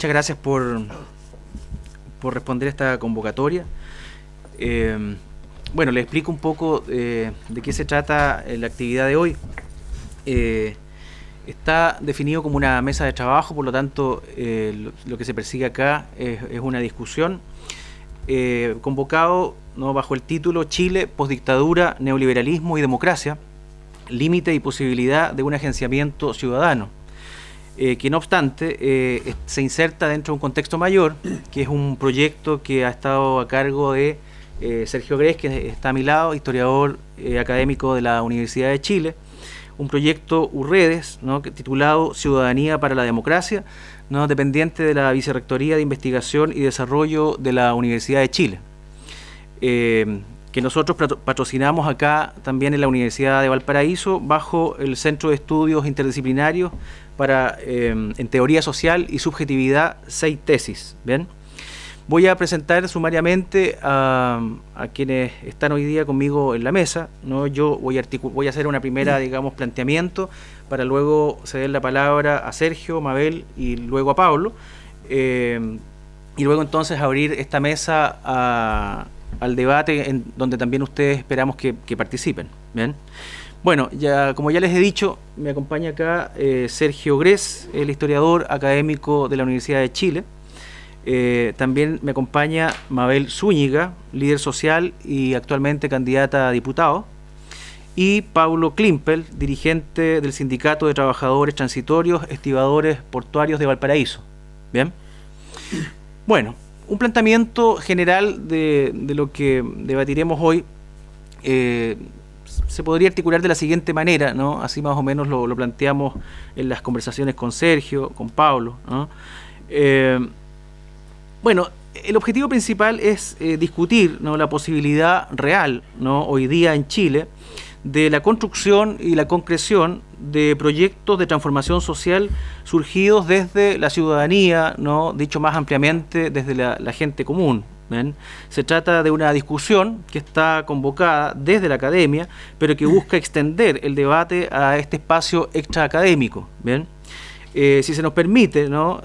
muchas gracias por responder esta convocatoria. Bueno, le explico un poco de qué se trata la actividad de hoy. Está definido como una mesa de trabajo, por lo tanto lo que se persigue acá es una discusión convocado, ¿no?, bajo el título Chile, postdictadura, neoliberalismo y democracia, límite y posibilidad de un agenciamiento ciudadano, que no obstante se inserta dentro de un contexto mayor, que es un proyecto que ha estado a cargo de Sergio Grés, que está a mi lado, historiador académico de la Universidad de Chile, un proyecto URREDES, ¿no?, titulado Ciudadanía para la Democracia, ¿no?, dependiente de la Vicerrectoría de Investigación y Desarrollo de la Universidad de Chile, que nosotros patrocinamos acá también en la Universidad de Valparaíso bajo el Centro de Estudios Interdisciplinarios para en Teoría Social y Subjetividad, 6 tesis. ¿Bien? Voy a presentar sumariamente a quienes están hoy día conmigo en la mesa, ¿no? Yo voy a hacer una primera, digamos, planteamiento para luego ceder la palabra a Sergio, Mabel y luego a Pablo, y luego entonces abrir esta mesa al debate en donde también ustedes esperamos que participen. ¿Bien? Bueno, como ya les he dicho, me acompaña acá Sergio Grés, el historiador académico de la Universidad de Chile. También me acompaña Mabel Zúñiga, líder social y actualmente candidata a diputado, y Paulo Klimpel, dirigente del Sindicato de Trabajadores Transitorios Estibadores Portuarios de Valparaíso. ¿Bien? Bueno, un planteamiento general de lo que debatiremos hoy se podría articular de la siguiente manera, ¿no? Así más o menos lo planteamos en las conversaciones con Sergio, con Paulo, ¿no? Bueno, el objetivo principal es discutir, ¿no?, la posibilidad real, ¿no?, hoy día en Chile de la construcción y la concreción de proyectos de transformación social surgidos desde la ciudadanía, ¿no?, dicho más ampliamente desde la gente común. ¿Ven? Se trata de una discusión que está convocada desde la academia, pero que busca extender el debate a este espacio extraacadémico. ¿Bien? Si se nos permite, ¿no?,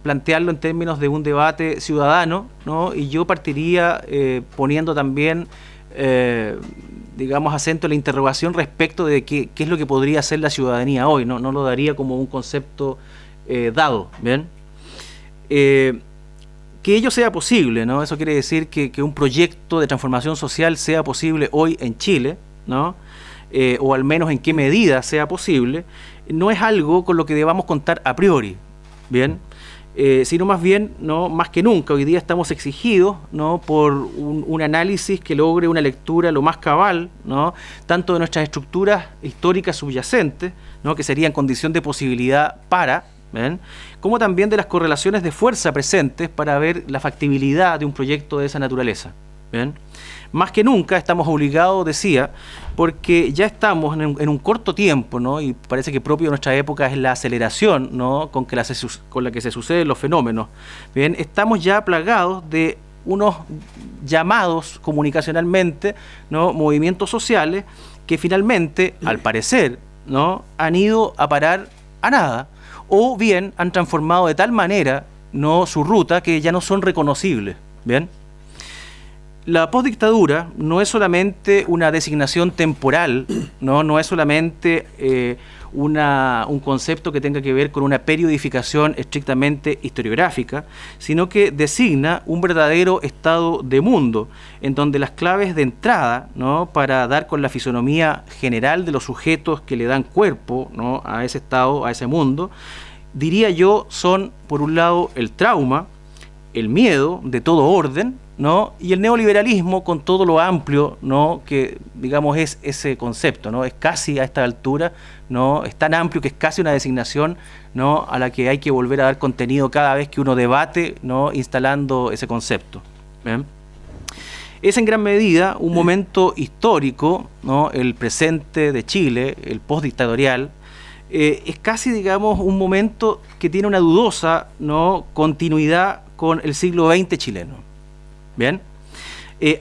plantearlo en términos de un debate ciudadano, ¿no?, y yo partiría poniendo también, digamos, acento en la interrogación respecto de qué es lo que podría ser la ciudadanía hoy, no lo daría como un concepto dado. ¿Bien? Que ello sea posible, ¿no? Eso quiere decir que un proyecto de transformación social sea posible hoy en Chile, ¿no?, o al menos en qué medida sea posible, no es algo con lo que debamos contar a priori. Bien, sino más bien, ¿no?, más que nunca hoy día estamos exigidos, ¿no?, por un análisis que logre una lectura lo más cabal, ¿no?, tanto de nuestras estructuras históricas subyacentes, ¿no?, que serían condición de posibilidad para, ¿ven?, como también de las correlaciones de fuerza presentes para ver la factibilidad de un proyecto de esa naturaleza. ¿Ven? Más que nunca estamos obligados, decía, porque ya estamos en un corto tiempo, ¿no?, y parece que propio de nuestra época es la aceleración, ¿no?, con la que se suceden los fenómenos. Bien, estamos ya plagados de unos llamados comunicacionalmente, ¿no?, movimientos sociales que finalmente, al parecer, ¿no?, han ido a parar a nada, o bien han transformado de tal manera, ¿no?, su ruta que ya no son reconocibles. ¿Bien? La postdictadura no es solamente una designación temporal, no es solamente un concepto que tenga que ver con una periodificación estrictamente historiográfica, sino que designa un verdadero estado de mundo, en donde las claves de entrada, ¿no?, para dar con la fisonomía general de los sujetos que le dan cuerpo, ¿no?, a ese estado, a ese mundo, diría yo, son, por un lado, el trauma, el miedo de todo orden, ¿no?, y el neoliberalismo con todo lo amplio, ¿no?, que digamos es ese concepto, ¿no?, es casi a esta altura, ¿no?, es tan amplio que es casi una designación, ¿no?, a la que hay que volver a dar contenido cada vez que uno debate, ¿no?, instalando ese concepto. ¿Bien? Es en gran medida un momento histórico, ¿no?, el presente de Chile, el postdictatorial, es casi, digamos, un momento que tiene una dudosa, ¿no?, continuidad con el siglo XX chileno. ¿Bien?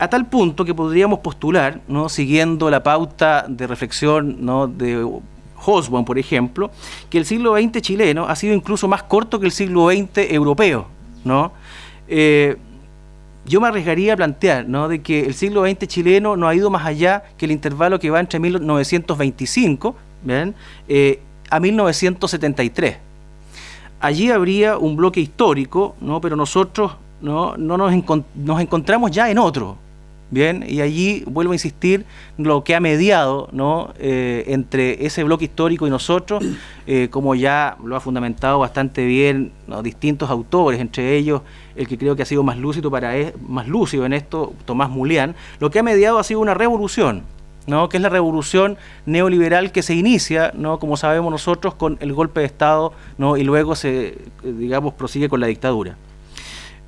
A tal punto que podríamos postular, ¿no?, siguiendo la pauta de reflexión, ¿no?, de Hobsbawm, por ejemplo, que el siglo XX chileno ha sido incluso más corto que el siglo XX europeo, ¿no? Yo me arriesgaría a plantear, ¿no?, de que el siglo XX chileno no ha ido más allá que el intervalo que va entre 1925, ¿bien?, a 1973. Allí habría un bloque histórico, ¿no?, pero nosotros no nos encontramos ya en otro, ¿bien? Y allí vuelvo a insistir, lo que ha mediado, ¿no?, entre ese bloque histórico y nosotros, como ya lo ha fundamentado bastante bien, ¿no?, distintos autores, entre ellos el que creo que ha sido más lúcido en esto, Tomás Mulián. Lo que ha mediado ha sido una revolución, ¿no?, que es la revolución neoliberal que se inicia, ¿no?, como sabemos nosotros, con el golpe de Estado, ¿no?, y luego se, digamos, prosigue con la dictadura.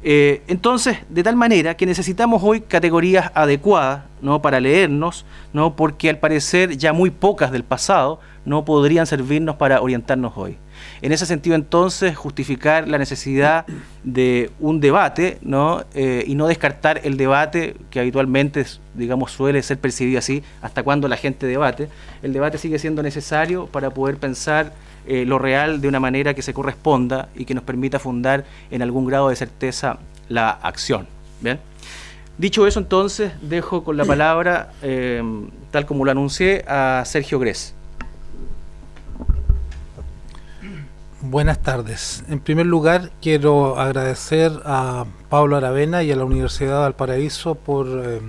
Entonces, de tal manera que necesitamos hoy categorías adecuadas, ¿no?, para leernos, ¿no?, porque al parecer ya muy pocas del pasado no podrían servirnos para orientarnos hoy. En ese sentido, entonces, justificar la necesidad de un debate, ¿no?, y no descartar el debate que habitualmente, digamos, suele ser percibido así, hasta cuando la gente debate. El debate sigue siendo necesario para poder pensar lo real de una manera que se corresponda y que nos permita fundar en algún grado de certeza la acción. ¿Bien? Dicho eso, entonces, dejo con la palabra, tal como lo anuncié, a Sergio Gress. Buenas tardes. En primer lugar, quiero agradecer a Pablo Aravena y a la Universidad de Valparaíso por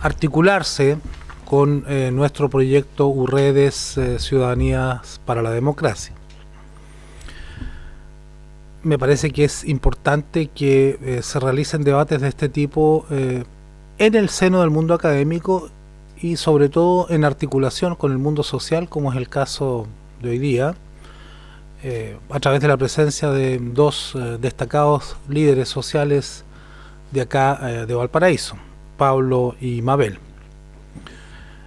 articularse con nuestro proyecto UREDES Ciudadanías para la Democracia. Me parece que es importante que se realicen debates de este tipo en el seno del mundo académico y sobre todo en articulación con el mundo social, como es el caso de hoy día, a través de la presencia de dos destacados líderes sociales de acá de Valparaíso, Pablo y Mabel.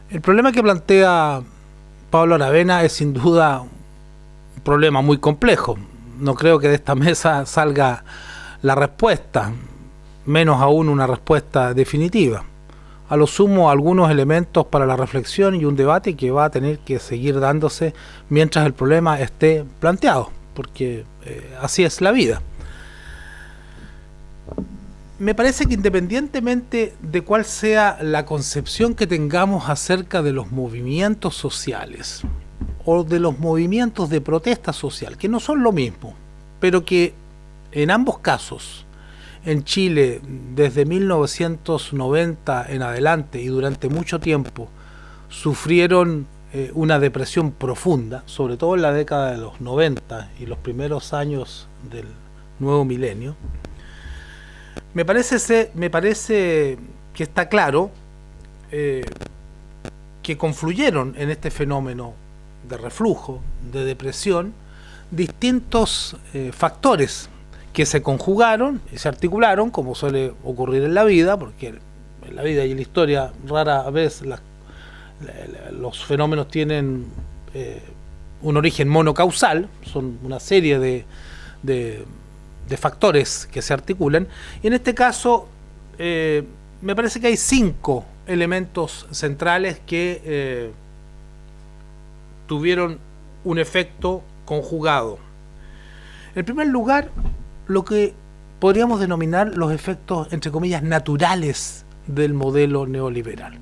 El problema que plantea Pablo Aravena es sin duda un problema muy complejo. No creo que de esta mesa salga la respuesta, menos aún una respuesta definitiva. A lo sumo, algunos elementos para la reflexión y un debate que va a tener que seguir dándose mientras el problema esté planteado, porque así es la vida. Me parece que independientemente de cuál sea la concepción que tengamos acerca de los movimientos sociales o de los movimientos de protesta social, que no son lo mismo, pero que en ambos casos, en Chile, desde 1990 en adelante y durante mucho tiempo, sufrieron una depresión profunda, sobre todo en la década de los 90 y los primeros años del nuevo milenio. Me parece que está claro que confluyeron en este fenómeno de reflujo, de depresión, distintos factores que se conjugaron y se articularon, como suele ocurrir en la vida, porque en la vida y en la historia rara vez los fenómenos tienen un origen monocausal, son una serie de factores que se articulan, y en este caso me parece que hay 5 elementos centrales que tuvieron un efecto conjugado. En primer lugar, lo que podríamos denominar los efectos, entre comillas, naturales del modelo neoliberal.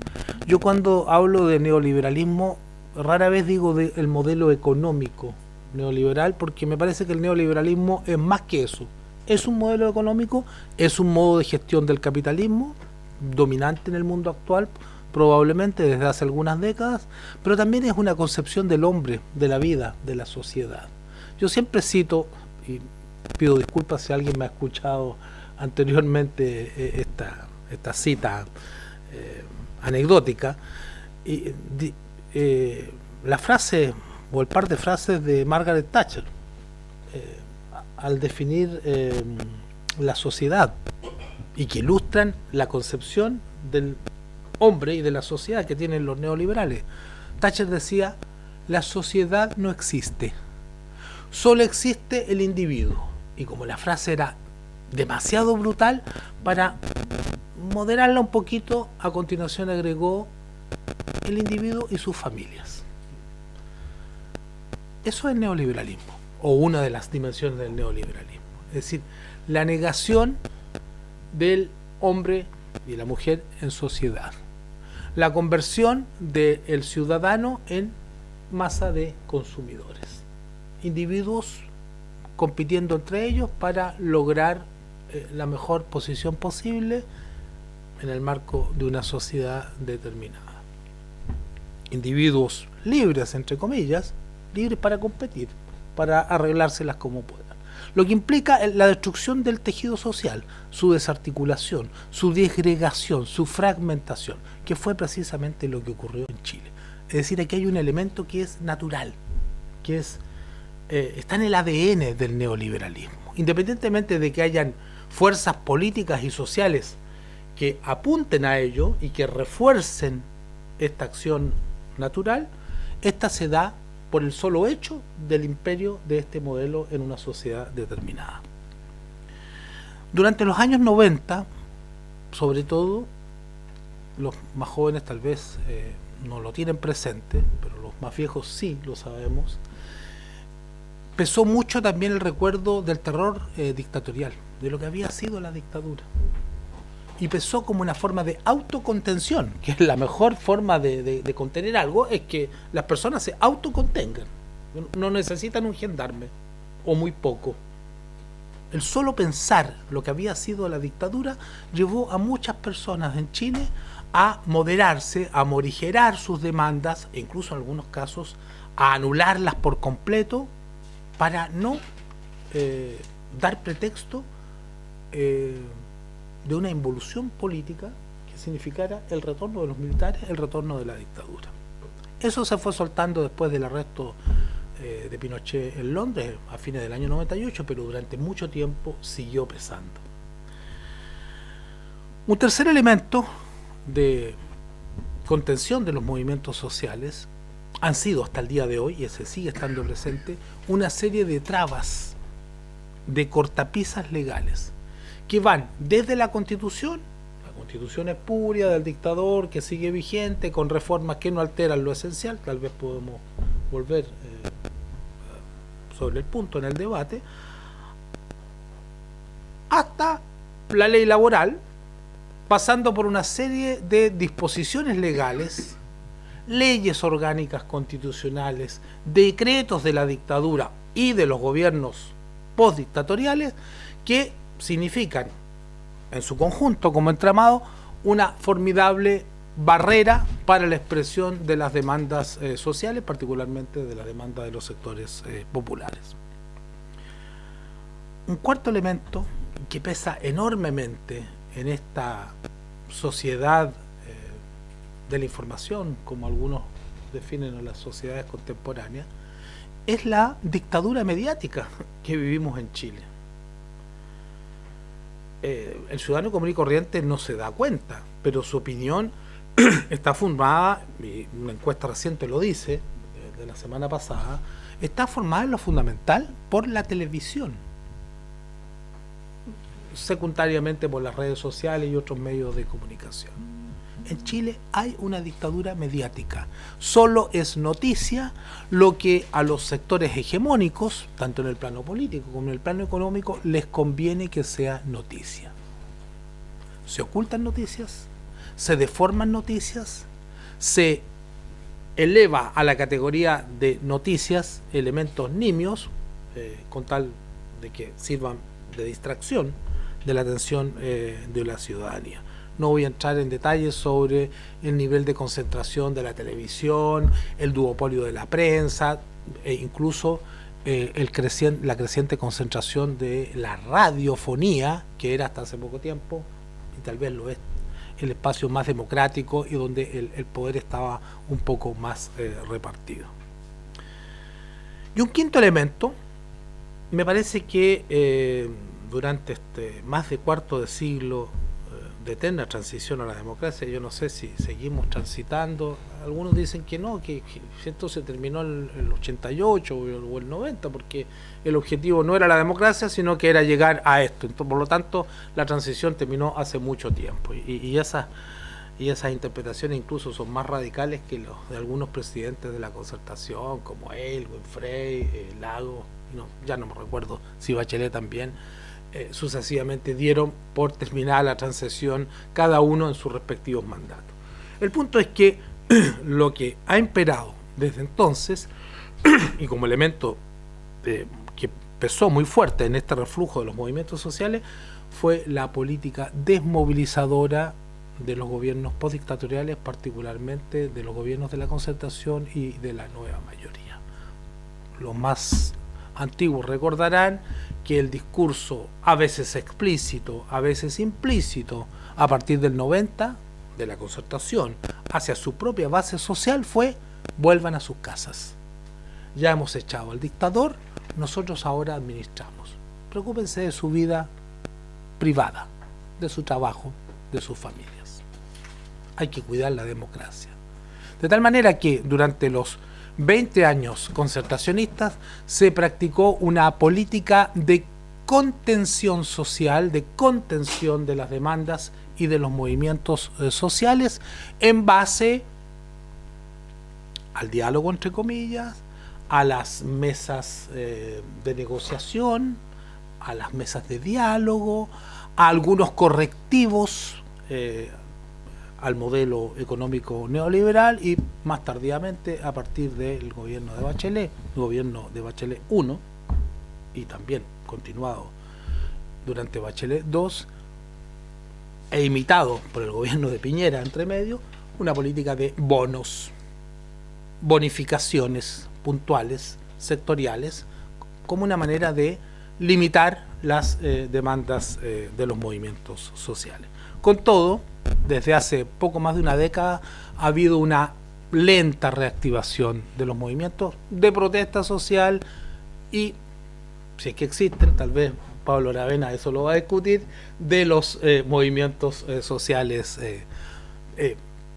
Yo cuando hablo de neoliberalismo, rara vez digo del modelo económico neoliberal, porque me parece que el neoliberalismo es más que eso. Es un modelo económico, es un modo de gestión del capitalismo dominante en el mundo actual, probablemente desde hace algunas décadas, pero también es una concepción del hombre, de la vida, de la sociedad. Yo siempre cito, y pido disculpas si alguien me ha escuchado anteriormente esta cita anecdótica, la frase o el par de frases de Margaret Thatcher al definir la sociedad y que ilustran la concepción del hombre y de la sociedad que tienen los neoliberales. Thatcher decía: la sociedad no existe, solo existe el individuo. Y como la frase era demasiado brutal, para moderarla un poquito, a continuación agregó: el individuo y sus familias. Eso es el neoliberalismo, o una de las dimensiones del neoliberalismo. Es decir, la negación del hombre y la mujer en sociedad. La conversión del ciudadano en masa de consumidores. Individuos compitiendo entre ellos para lograr la mejor posición posible en el marco de una sociedad determinada. Individuos libres, entre comillas, libres para competir, para arreglárselas como puedan. Lo que implica la destrucción del tejido social, su desarticulación, su disgregación, su fragmentación, que fue precisamente lo que ocurrió en Chile. Es decir, aquí hay un elemento que es natural, que está en el ADN del neoliberalismo. Independientemente de que hayan fuerzas políticas y sociales que apunten a ello y que refuercen esta acción natural, esta se da por el solo hecho del imperio de este modelo en una sociedad determinada. Durante los años 90, sobre todo, los más jóvenes tal vez no lo tienen presente, pero los más viejos sí lo sabemos, pesó mucho también el recuerdo del terror dictatorial, de lo que había sido la dictadura. Y pesó como una forma de autocontención, que es la mejor forma de contener algo, es que las personas se autocontengan. No necesitan un gendarme, o muy poco. El solo pensar lo que había sido la dictadura llevó a muchas personas en Chile a moderarse, a morigerar sus demandas, e incluso en algunos casos a anularlas por completo, para no dar pretexto de una involución política que significara el retorno de los militares, el retorno de la dictadura. Eso se fue soltando después del arresto de Pinochet en Londres a fines del año 98, pero durante mucho tiempo siguió pesando. Un tercer elemento de contención de los movimientos sociales han sido hasta el día de hoy, y ese sigue estando presente, una serie de trabas, de cortapisas legales, que van desde la Constitución espuria del dictador que sigue vigente, con reformas que no alteran lo esencial, tal vez podemos volver sobre el punto en el debate, hasta la ley laboral, pasando por una serie de disposiciones legales, leyes orgánicas constitucionales, decretos de la dictadura y de los gobiernos postdictatoriales que significan en su conjunto como entramado una formidable barrera para la expresión de las demandas sociales, particularmente de la demanda de los sectores populares. Un cuarto elemento que pesa enormemente en esta sociedad de la información, como algunos definen en las sociedades contemporáneas, es la dictadura mediática que vivimos en Chile. El ciudadano común y corriente no se da cuenta, pero su opinión está formada, y una encuesta reciente lo dice, de la semana pasada, está formada en lo fundamental por la televisión, secundariamente por las redes sociales y otros medios de comunicación. En Chile hay una dictadura mediática. Solo es noticia lo que a los sectores hegemónicos, tanto en el plano político como en el plano económico, les conviene que sea noticia. Se ocultan noticias, se deforman noticias, se eleva a la categoría de noticias elementos nimios, con tal de que sirvan de distracción de la atención de la ciudadanía. No voy a entrar en detalles sobre el nivel de concentración de la televisión, el duopolio de la prensa, e incluso la creciente concentración de la radiofonía, que era hasta hace poco tiempo, y tal vez lo es, el espacio más democrático y donde el poder estaba un poco más repartido. Y un quinto elemento, me parece que durante más de cuarto de siglo de eterna transición a la democracia, yo no sé si seguimos transitando. Algunos dicen que no, que esto se terminó en el 88 o el 90, porque el objetivo no era la democracia, sino que era llegar a esto. Entonces, por lo tanto, la transición terminó hace mucho tiempo. Y y esas interpretaciones incluso son más radicales que los de algunos presidentes de la Concertación, como él, Frey, Lago, no, ya no me recuerdo si Bachelet también, sucesivamente dieron por terminada la transición, cada uno en sus respectivos mandatos. El punto es que lo que ha imperado desde entonces, y como elemento que pesó muy fuerte en este reflujo de los movimientos sociales, fue la política desmovilizadora de los gobiernos postdictatoriales, particularmente de los gobiernos de la Concertación y de la nueva mayoría. Los más antiguos recordarán que el discurso, a veces explícito, a veces implícito, a partir del 90, de la Concertación, hacia su propia base social fue: vuelvan a sus casas. Ya hemos echado al dictador, nosotros ahora administramos. Preocúpense de su vida privada, de su trabajo, de sus familias. Hay que cuidar la democracia. De tal manera que durante los 20 años concertacionistas se practicó una política de contención social, de contención de las demandas y de los movimientos sociales en base al diálogo, entre comillas, a las mesas de negociación, a las mesas de diálogo, a algunos correctivos al modelo económico neoliberal y más tardíamente a partir del gobierno de Bachelet, el gobierno de Bachelet I y también continuado durante Bachelet II e imitado por el gobierno de Piñera entre medio, una política de bonos, bonificaciones puntuales, sectoriales, como una manera de limitar las demandas de los movimientos sociales. Con todo, desde hace poco más de una década ha habido una lenta reactivación de los movimientos de protesta social y, si es que existen, tal vez Pablo Aravena eso lo va a discutir, de los movimientos sociales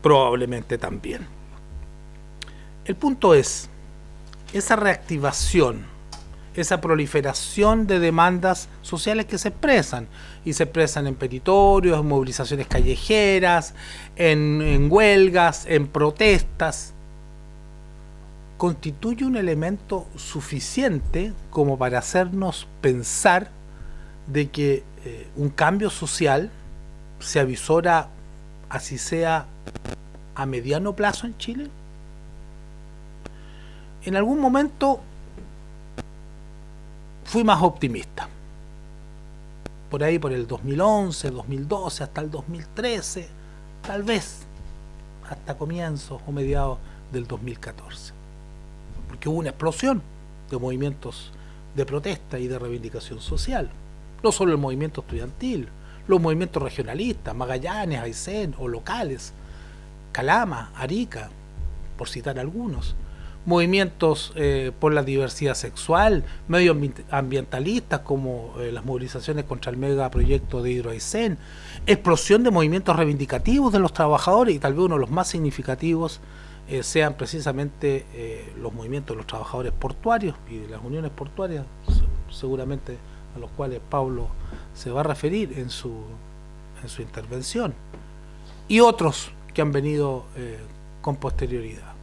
probablemente también. El punto es, esa reactivación, esa proliferación de demandas sociales que se expresan, y se expresan en petitorios, en movilizaciones callejeras, en huelgas, en protestas, constituye un elemento suficiente como para hacernos pensar de que un cambio social se avisora, así sea a mediano plazo en Chile. En algún momento fui más optimista. Por ahí, por el 2011, 2012, hasta el 2013, tal vez hasta comienzos o mediados del 2014. Porque hubo una explosión de movimientos de protesta y de reivindicación social. No solo el movimiento estudiantil, los movimientos regionalistas, Magallanes, Aysén o locales, Calama, Arica, por citar algunos. Movimientos por la diversidad sexual, medioambientalistas como las movilizaciones contra el megaproyecto de Hidroaysén, explosión de movimientos reivindicativos de los trabajadores, y tal vez uno de los más significativos sean precisamente los movimientos de los trabajadores portuarios y de las uniones portuarias, seguramente a los cuales Pablo se va a referir en su intervención, y otros que han venido con posterioridad.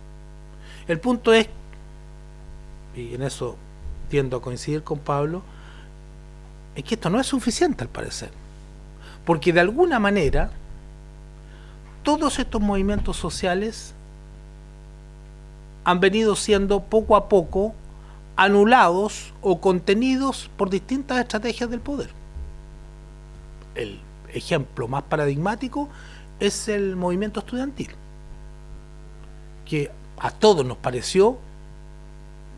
El punto es, y en eso tiendo a coincidir con Pablo, es que esto no es suficiente al parecer, porque de alguna manera todos estos movimientos sociales han venido siendo poco a poco anulados o contenidos por distintas estrategias del poder. El ejemplo más paradigmático es el movimiento estudiantil, que a todos nos pareció,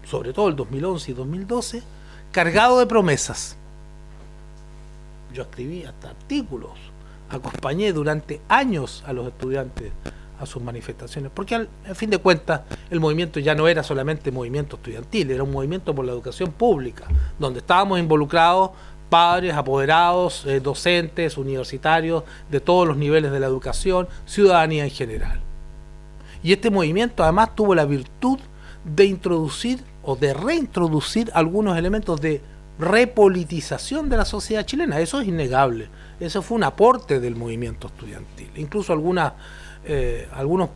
sobre todo el 2011 y 2012, cargado de promesas. Yo escribí hasta artículos, acompañé durante años a los estudiantes a sus manifestaciones, porque al fin de cuentas el movimiento ya no era solamente movimiento estudiantil, era un movimiento por la educación pública, donde estábamos involucrados padres, apoderados, docentes, universitarios, de todos los niveles de la educación, ciudadanía en general. Y este movimiento además tuvo la virtud de introducir o de reintroducir algunos elementos de repolitización de la sociedad chilena. Eso es innegable. Eso fue un aporte del movimiento estudiantil. Incluso algunas algunos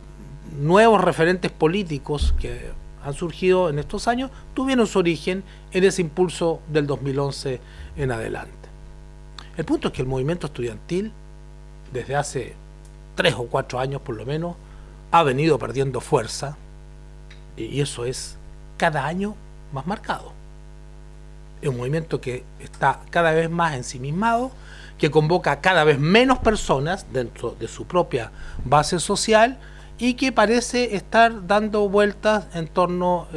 nuevos referentes políticos que han surgido en estos años tuvieron su origen en ese impulso del 2011 en adelante. El punto es que el movimiento estudiantil, desde hace 3 o 4 años por lo menos, ha venido perdiendo fuerza, y eso es cada año más marcado. Es un movimiento que está cada vez más ensimismado, que convoca cada vez menos personas dentro de su propia base social y que parece estar dando vueltas en torno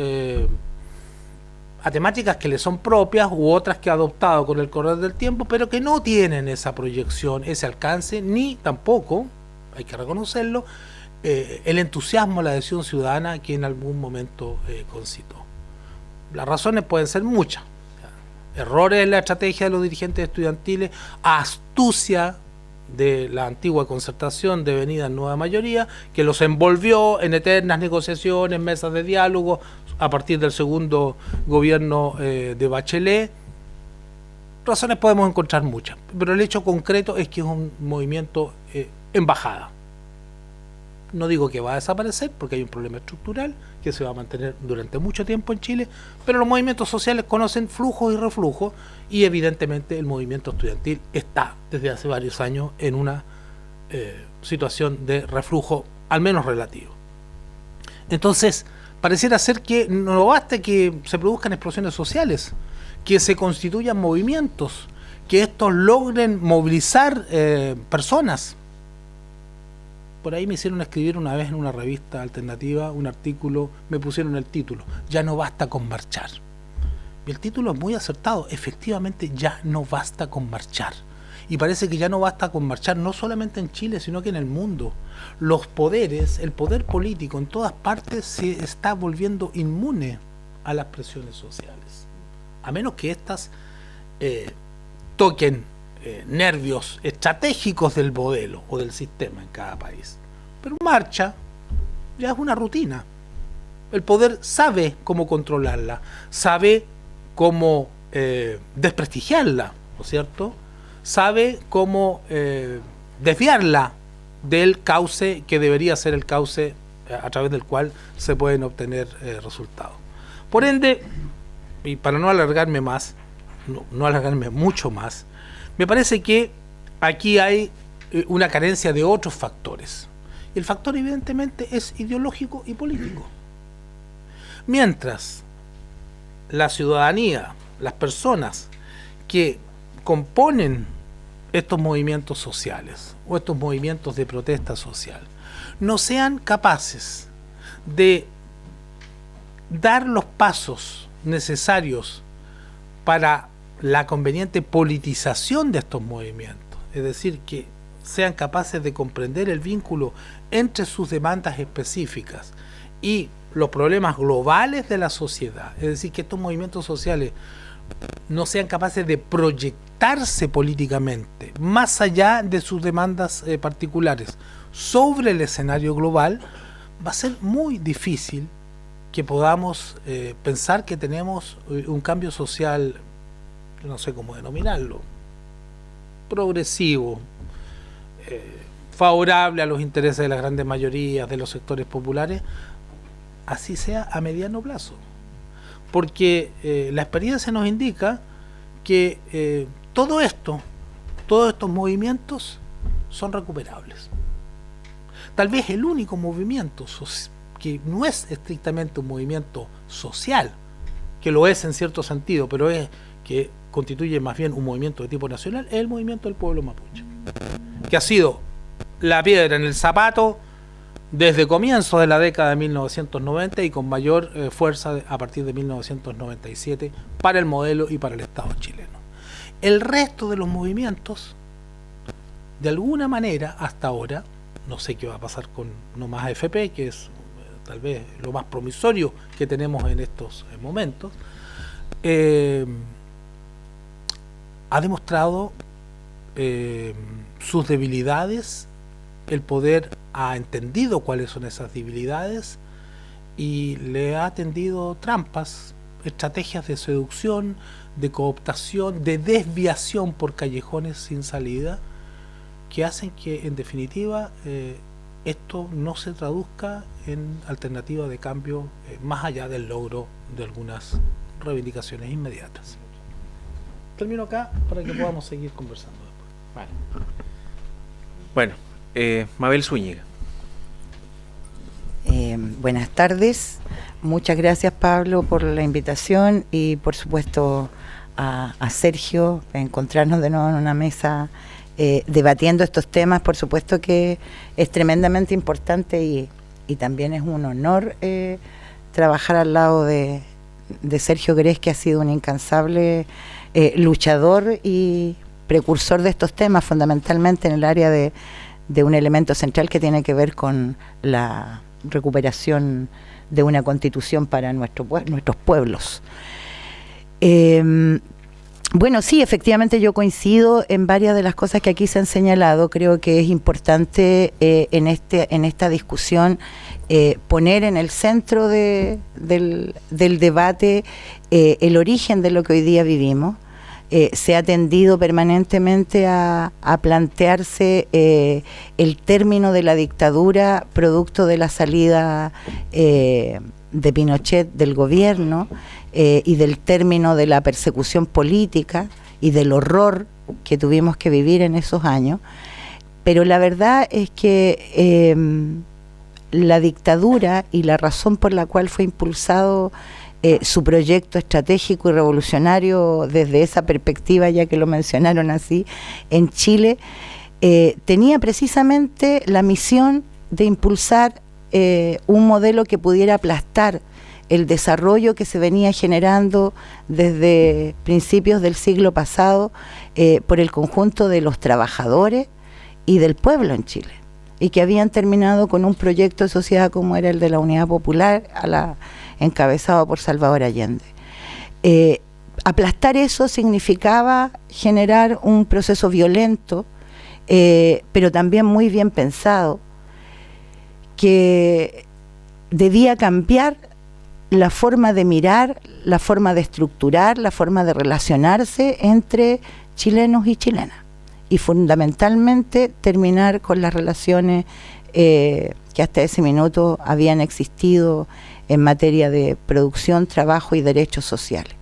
a temáticas que le son propias u otras que ha adoptado con el correr del tiempo, pero que no tienen esa proyección, ese alcance, ni tampoco, hay que reconocerlo, el entusiasmo, la adhesión ciudadana que en algún momento concitó. Las razones pueden ser muchas. Errores en la estrategia de los dirigentes estudiantiles, astucia de la antigua concertación devenida en nueva mayoría, que los envolvió en eternas negociaciones, mesas de diálogo a partir del segundo gobierno de Bachelet. Razones podemos encontrar muchas, pero el hecho concreto es que es un movimiento en bajada. No digo que va a desaparecer porque hay un problema estructural que se va a mantener durante mucho tiempo en Chile, pero los movimientos sociales conocen flujos y reflujos, y evidentemente el movimiento estudiantil está desde hace varios años en una situación de reflujo, al menos relativo. Entonces, pareciera ser que no basta que se produzcan explosiones sociales, que se constituyan movimientos, que estos logren movilizar personas. Por ahí me hicieron escribir una vez en una revista alternativa un artículo, me pusieron el título, ya no basta con marchar. Y el título es muy acertado, efectivamente ya no basta con marchar. Y parece que ya no basta con marchar, no solamente en Chile, sino que en el mundo. Los poderes, el poder político en todas partes se está volviendo inmune a las presiones sociales. A menos que éstas toquen nervios estratégicos del modelo o del sistema en cada país. Pero marcha ya es una rutina. El poder sabe cómo controlarla, sabe cómo desprestigiarla, ¿no es cierto? Sabe cómo desviarla del cauce que debería ser el cauce a través del cual se pueden obtener resultados. Por ende, y para no alargarme más, no alargarme mucho más, me parece que aquí hay una carencia de otros factores. Y el factor evidentemente es ideológico y político. Mientras la ciudadanía, las personas que componen estos movimientos sociales o estos movimientos de protesta social no sean capaces de dar los pasos necesarios para la conveniente politización de estos movimientos, es decir, que sean capaces de comprender el vínculo entre sus demandas específicas y los problemas globales de la sociedad, es decir, que estos movimientos sociales no sean capaces de proyectarse políticamente más allá de sus demandas particulares sobre el escenario global, va a ser muy difícil que podamos pensar que tenemos un cambio social, no sé cómo denominarlo, progresivo, favorable a los intereses de las grandes mayorías, de los sectores populares, así sea a mediano plazo. Porque la experiencia nos indica que todos estos movimientos son recuperables. Tal vez el único movimiento que no es estrictamente un movimiento social, que lo es en cierto sentido, pero es que constituye más bien un movimiento de tipo nacional, es el movimiento del pueblo mapuche, que ha sido la piedra en el zapato desde comienzos de la década de 1990 y con mayor fuerza a partir de 1997 para el modelo y para el Estado chileno. El resto de los movimientos, de alguna manera, hasta ahora, no sé qué va a pasar con No Más AFP, que es tal vez lo más promisorio que tenemos en estos momentos, ha demostrado sus debilidades. El poder ha entendido cuáles son esas debilidades y le ha tendido trampas, estrategias de seducción, de cooptación, de desviación por callejones sin salida, que hacen que en definitiva esto no se traduzca en alternativa de cambio más allá del logro de algunas reivindicaciones inmediatas. Termino acá para que podamos seguir conversando después. Vale. Bueno, Mabel Zúñiga. Buenas tardes. Muchas gracias, Pablo, por la invitación y, por supuesto, a Sergio, encontrarnos de nuevo en una mesa debatiendo estos temas. Por supuesto que es tremendamente importante y también es un honor trabajar al lado de Sergio Grez, que ha sido un incansable luchador y precursor de estos temas, fundamentalmente en el área de un elemento central que tiene que ver con la recuperación de una constitución para nuestros pueblos. Bueno, sí, efectivamente yo coincido en varias de las cosas que aquí se han señalado. Creo que es importante en esta discusión poner en el centro del debate el origen de lo que hoy día vivimos. Se ha tendido permanentemente a plantearse el término de la dictadura producto de la salida de Pinochet del gobierno y del término de la persecución política y del horror que tuvimos que vivir en esos años. Pero la verdad es que la dictadura y la razón por la cual fue impulsado su proyecto estratégico y revolucionario desde esa perspectiva, ya que lo mencionaron así, en Chile, tenía precisamente la misión de impulsar un modelo que pudiera aplastar el desarrollo que se venía generando desde principios del siglo pasado por el conjunto de los trabajadores y del pueblo en Chile, y que habían terminado con un proyecto de sociedad como era el de la Unidad Popular, encabezado por Salvador Allende. Aplastar eso significaba generar un proceso violento, pero también muy bien pensado, que debía cambiar la forma de mirar, la forma de estructurar, la forma de relacionarse entre chilenos y chilenas, y fundamentalmente terminar con las relaciones que hasta ese minuto habían existido en materia de producción, trabajo y derechos sociales.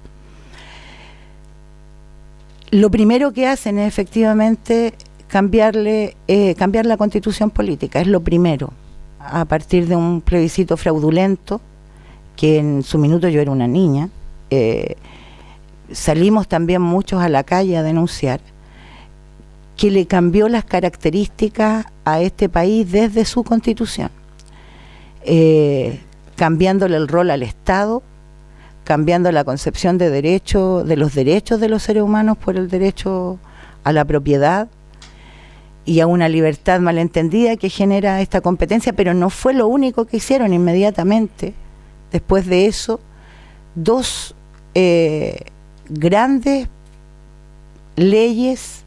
Lo primero que hacen es efectivamente cambiar la constitución política, es lo primero, a partir de un plebiscito fraudulento, que en su minuto yo era una niña. Salimos también muchos a la calle a denunciar, que le cambió las características a este país desde su constitución, cambiándole el rol al Estado, cambiando la concepción de los derechos de los seres humanos por el derecho a la propiedad y a una libertad malentendida que genera esta competencia. Pero no fue lo único que hicieron. Inmediatamente después de eso, dos grandes leyes,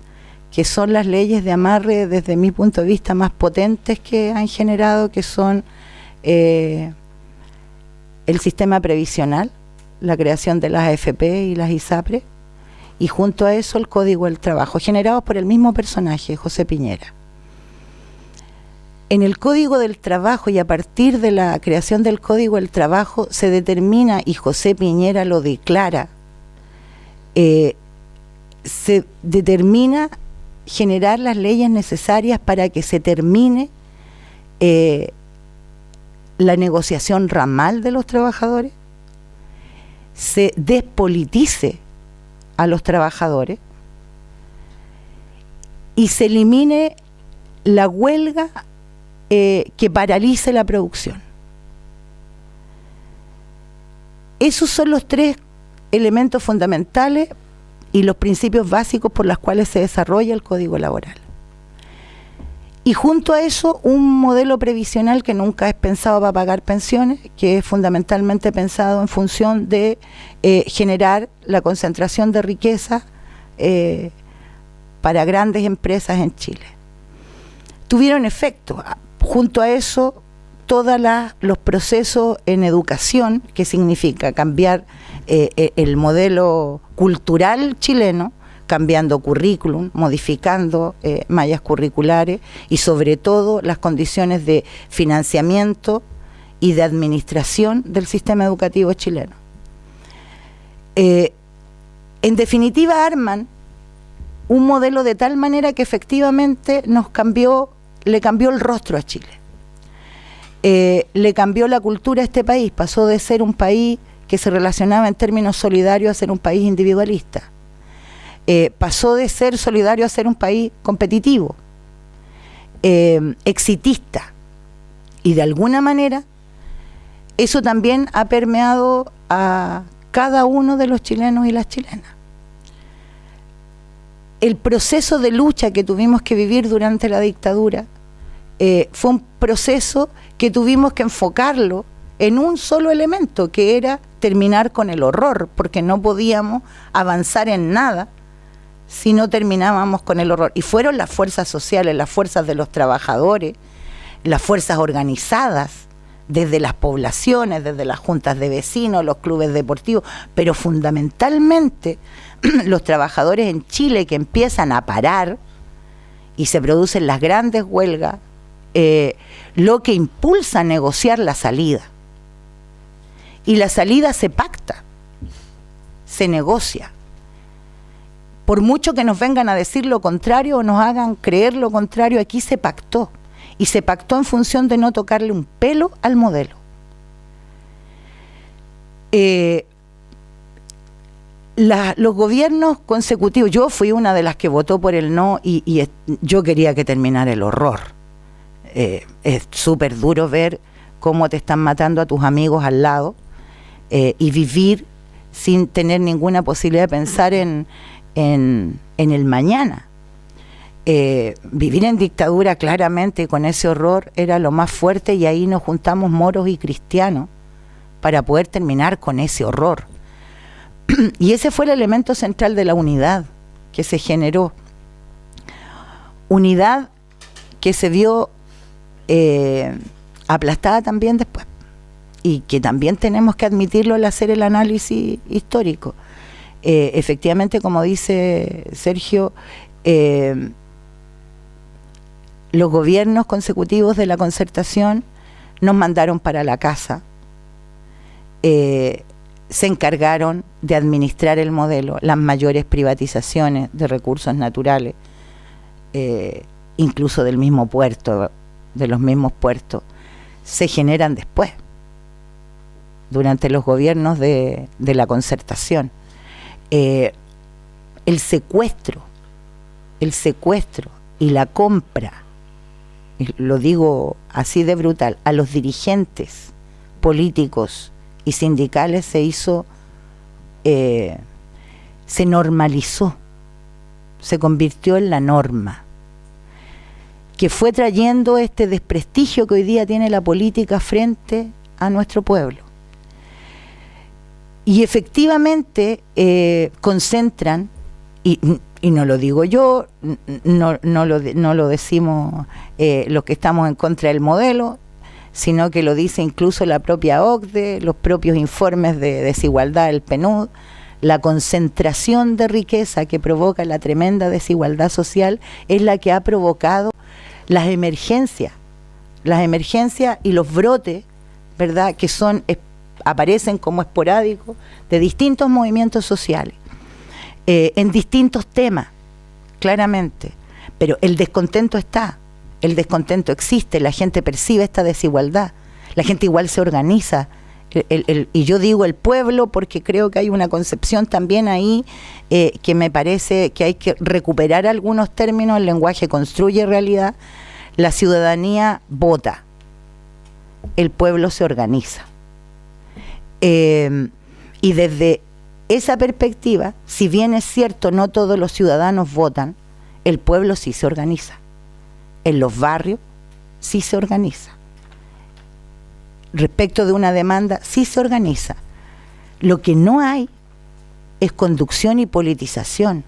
que son las leyes de amarre, desde mi punto de vista, más potentes que han generado, que son el sistema previsional, la creación de las AFP y las ISAPRE, y junto a eso el Código del Trabajo, generados por el mismo personaje, José Piñera. En el Código del Trabajo, y a partir de la creación del Código del Trabajo, se determina, y José Piñera lo declara, se determina generar las leyes necesarias para que se termine la negociación ramal de los trabajadores, se despolitice a los trabajadores y se elimine la huelga que paralice la producción. Esos son los tres elementos fundamentales y los principios básicos por los cuales se desarrolla el Código Laboral. Y junto a eso, un modelo previsional que nunca es pensado para pagar pensiones, que es fundamentalmente pensado en función de generar la concentración de riqueza para grandes empresas en Chile. Tuvieron efecto. Junto a eso, todos los procesos en educación, que significa cambiar el modelo cultural chileno, cambiando currículum, modificando mallas curriculares y sobre todo las condiciones de financiamiento y de administración del sistema educativo chileno. En definitiva, arman un modelo de tal manera que efectivamente le cambió el rostro a Chile. Le cambió la cultura a este país, pasó de ser un país que se relacionaba en términos solidarios a ser un país individualista. Pasó de ser solidario a ser un país competitivo, exitista, y de alguna manera eso también ha permeado a cada uno de los chilenos y las chilenas. El proceso de lucha que tuvimos que vivir durante la dictadura fue un proceso que tuvimos que enfocarlo en un solo elemento, que era terminar con el horror, porque no podíamos avanzar en nada si no terminábamos con el horror. Y fueron las fuerzas sociales, las fuerzas de los trabajadores, las fuerzas organizadas, desde las poblaciones, desde las juntas de vecinos, los clubes deportivos, pero fundamentalmente los trabajadores en Chile que empiezan a parar y se producen las grandes huelgas, lo que impulsa a negociar la salida. Y la salida se pacta, se negocia. Por mucho que nos vengan a decir lo contrario o nos hagan creer lo contrario, aquí se pactó. Y se pactó en función de no tocarle un pelo al modelo. Los gobiernos consecutivos, yo fui una de las que votó por el no y yo quería que terminara el horror. Es súper duro ver cómo te están matando a tus amigos al lado y vivir sin tener ninguna posibilidad de pensar en el mañana. Vivir en dictadura claramente con ese horror era lo más fuerte, y ahí nos juntamos moros y cristianos para poder terminar con ese horror. Y ese fue el elemento central de la unidad que se generó. Unidad que se vio aplastada también después, y que también tenemos que admitirlo al hacer el análisis histórico. Efectivamente, como dice Sergio, los gobiernos consecutivos de la Concertación nos mandaron para la casa, se encargaron de administrar el modelo, las mayores privatizaciones de recursos naturales, incluso del mismo puerto, de los mismos puertos, se generan después, durante los gobiernos de la Concertación. El secuestro y la compra, lo digo así de brutal, a los dirigentes políticos y sindicales se hizo, se normalizó, se convirtió en la norma, que fue trayendo este desprestigio que hoy día tiene la política frente a nuestro pueblo. Y efectivamente concentran, y no lo digo yo, no lo decimos los que estamos en contra del modelo, sino que lo dice incluso la propia OCDE, los propios informes de desigualdad del PNUD. La concentración de riqueza que provoca la tremenda desigualdad social es la que ha provocado las emergencias y los brotes, ¿verdad?, que aparecen como esporádicos de distintos movimientos sociales, en distintos temas, claramente. Pero el descontento existe, la gente percibe esta desigualdad, la gente igual se organiza, y yo digo el pueblo porque creo que hay una concepción también ahí que me parece que hay que recuperar algunos términos. El lenguaje construye realidad. La ciudadanía vota, el pueblo se organiza. Y desde esa perspectiva, si bien es cierto no todos los ciudadanos votan, el pueblo sí se organiza. En los barrios sí se organiza. Respecto de una demanda, sí se organiza. Lo que no hay es conducción y politización,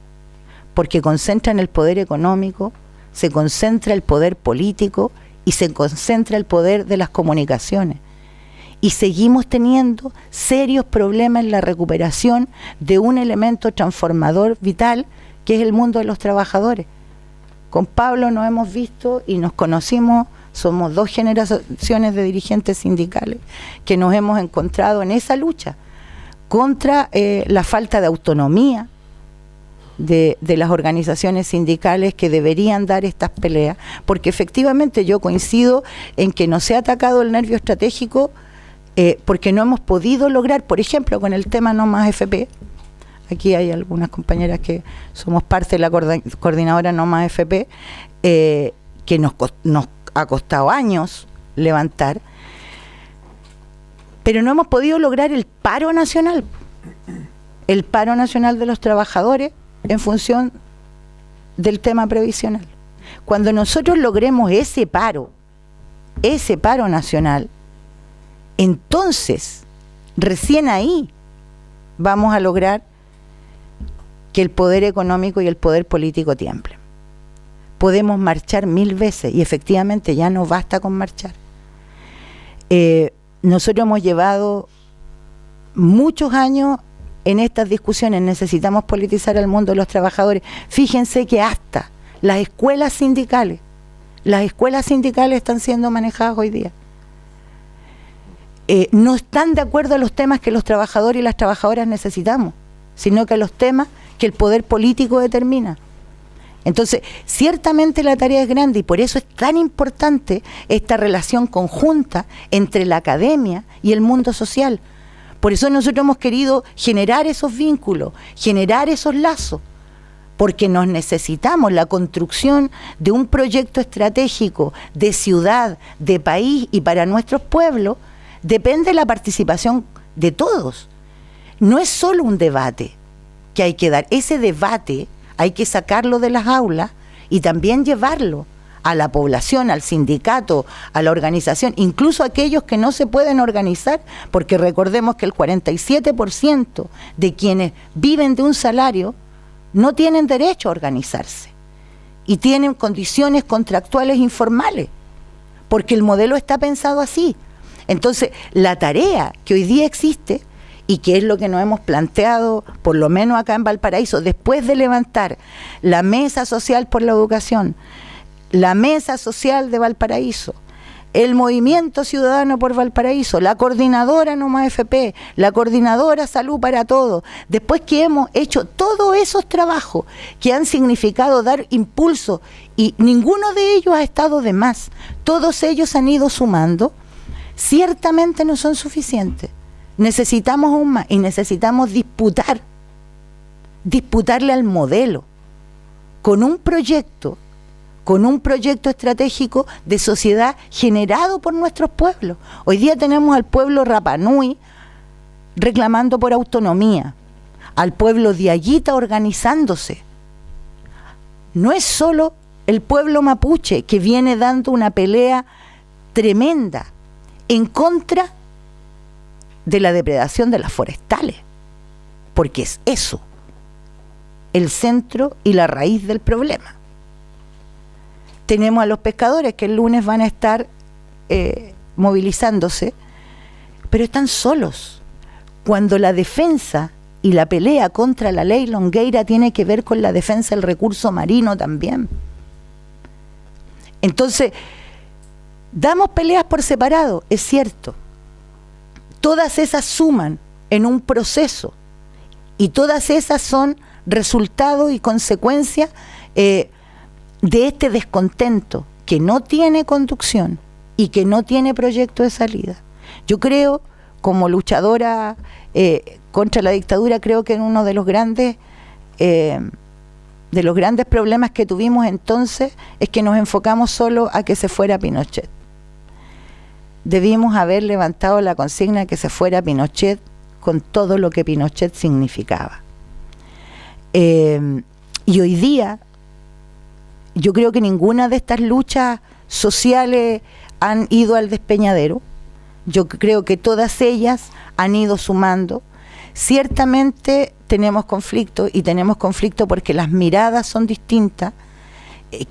porque concentran el poder económico, se concentra el poder político y se concentra el poder de las comunicaciones. Y seguimos teniendo serios problemas en la recuperación de un elemento transformador vital que es el mundo de los trabajadores. Con Pablo nos hemos visto y nos conocimos, somos 2 generaciones de dirigentes sindicales que nos hemos encontrado en esa lucha contra la falta de autonomía de las organizaciones sindicales que deberían dar estas peleas, porque efectivamente yo coincido en que no se ha atacado el nervio estratégico porque no hemos podido lograr, por ejemplo, con el tema No Más FP. Aquí hay algunas compañeras que somos parte de la coordinadora No Más FP, que nos ha costado años levantar, pero no hemos podido lograr el paro nacional de los trabajadores en función del tema previsional. Cuando nosotros logremos ese paro nacional, entonces, recién ahí vamos a lograr que el poder económico y el poder político tiemblen. Podemos marchar 1000 veces y efectivamente ya no basta con marchar. Nosotros hemos llevado muchos años en estas discusiones, necesitamos politizar al mundo de los trabajadores. Fíjense que hasta las escuelas sindicales están siendo manejadas hoy día. No están de acuerdo a los temas que los trabajadores y las trabajadoras necesitamos, sino que a los temas que el poder político determina. Entonces, ciertamente la tarea es grande y por eso es tan importante esta relación conjunta entre la academia y el mundo social. Por eso nosotros hemos querido generar esos vínculos, generar esos lazos, porque nos necesitamos. La construcción de un proyecto estratégico de ciudad, de país y para nuestros pueblos depende de la participación de todos. No es solo un debate que hay que dar, ese debate hay que sacarlo de las aulas y también llevarlo a la población, al sindicato, a la organización, incluso a aquellos que no se pueden organizar, porque recordemos que el 47% de quienes viven de un salario no tienen derecho a organizarse y tienen condiciones contractuales informales, porque el modelo está pensado así. Entonces, la tarea que hoy día existe y que es lo que nos hemos planteado, por lo menos acá en Valparaíso, después de levantar la Mesa Social por la Educación, la Mesa Social de Valparaíso, el Movimiento Ciudadano por Valparaíso, la Coordinadora No Más FP, la Coordinadora Salud para Todos, después que hemos hecho todos esos trabajos que han significado dar impulso, y ninguno de ellos ha estado de más, todos ellos han ido sumando, ciertamente no son suficientes. Necesitamos aún más y necesitamos disputarle al modelo con un proyecto estratégico de sociedad generado por nuestros pueblos. Hoy día tenemos al pueblo Rapa Nui reclamando por autonomía, al pueblo Diaguita organizándose. No es solo el pueblo mapuche que viene dando una pelea tremenda en contra de la depredación de las forestales, porque es eso el centro y la raíz del problema. Tenemos a los pescadores que el lunes van a estar movilizándose, pero están solos, cuando la defensa y la pelea contra la ley Longueira tiene que ver con la defensa del recurso marino también. Entonces, damos peleas por separado, es cierto. Todas esas suman en un proceso y todas esas son resultado y consecuencia de este descontento que no tiene conducción y que no tiene proyecto de salida. Yo creo, como luchadora contra la dictadura, creo que uno de los grandes problemas que tuvimos entonces es que nos enfocamos solo a que se fuera Pinochet. Debimos haber levantado la consigna de que se fuera Pinochet con todo lo que Pinochet significaba. Y hoy día, yo creo que ninguna de estas luchas sociales han ido al despeñadero. Yo creo que todas ellas han ido sumando. Ciertamente tenemos conflicto, y tenemos conflicto porque las miradas son distintas.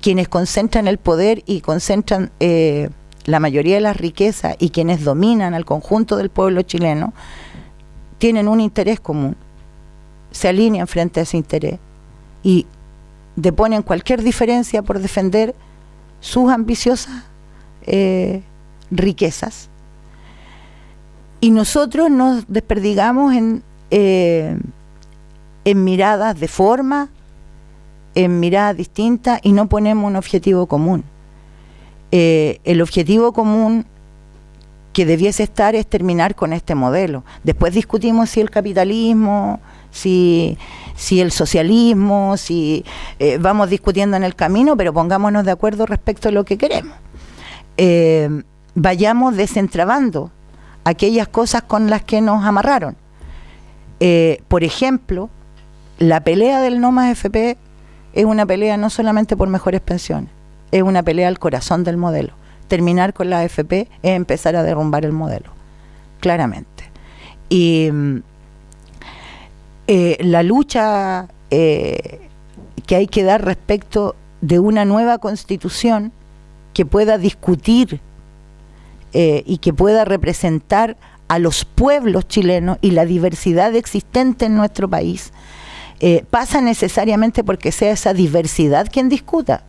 Quienes concentran el poder y concentran la mayoría de las riquezas y quienes dominan al conjunto del pueblo chileno tienen un interés común, se alinean frente a ese interés y deponen cualquier diferencia por defender sus ambiciosas riquezas. Y nosotros nos desperdigamos en miradas de forma, en miradas distintas, y no ponemos un objetivo común. El objetivo común que debiese estar es terminar con este modelo. Después discutimos si el capitalismo, si el socialismo, vamos discutiendo en el camino, pero pongámonos de acuerdo respecto a lo que queremos. Vayamos desentrabando aquellas cosas con las que nos amarraron. Por ejemplo, la pelea del no más FP es una pelea no solamente por mejores pensiones, es una pelea al corazón del modelo. Terminar con la AFP es empezar a derrumbar el modelo, claramente. Y la lucha que hay que dar respecto de una nueva constitución que pueda discutir y que pueda representar a los pueblos chilenos y la diversidad existente en nuestro país, pasa necesariamente porque sea esa diversidad quien discuta,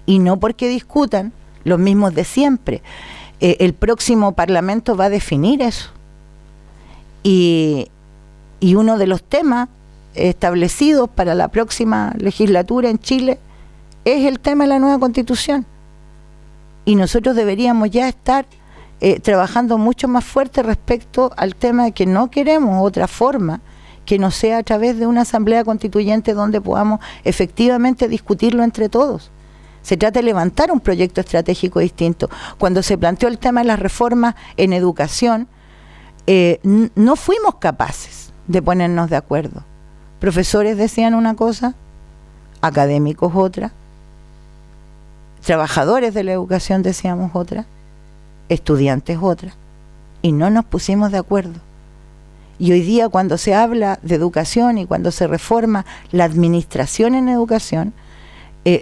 y no porque discutan los mismos de siempre. El próximo Parlamento va a definir eso. Y uno de los temas establecidos para la próxima legislatura en Chile es el tema de la nueva Constitución. Y nosotros deberíamos ya estar trabajando mucho más fuerte respecto al tema de que no queremos otra forma que no sea a través de una asamblea constituyente donde podamos efectivamente discutirlo entre todos. Se trata de levantar un proyecto estratégico distinto. Cuando se planteó el tema de las reformas en educación, no fuimos capaces de ponernos de acuerdo. Profesores decían una cosa, académicos otra, trabajadores de la educación decíamos otra, estudiantes otra, y no nos pusimos de acuerdo. Y hoy día, cuando se habla de educación y cuando se reforma la administración en educación,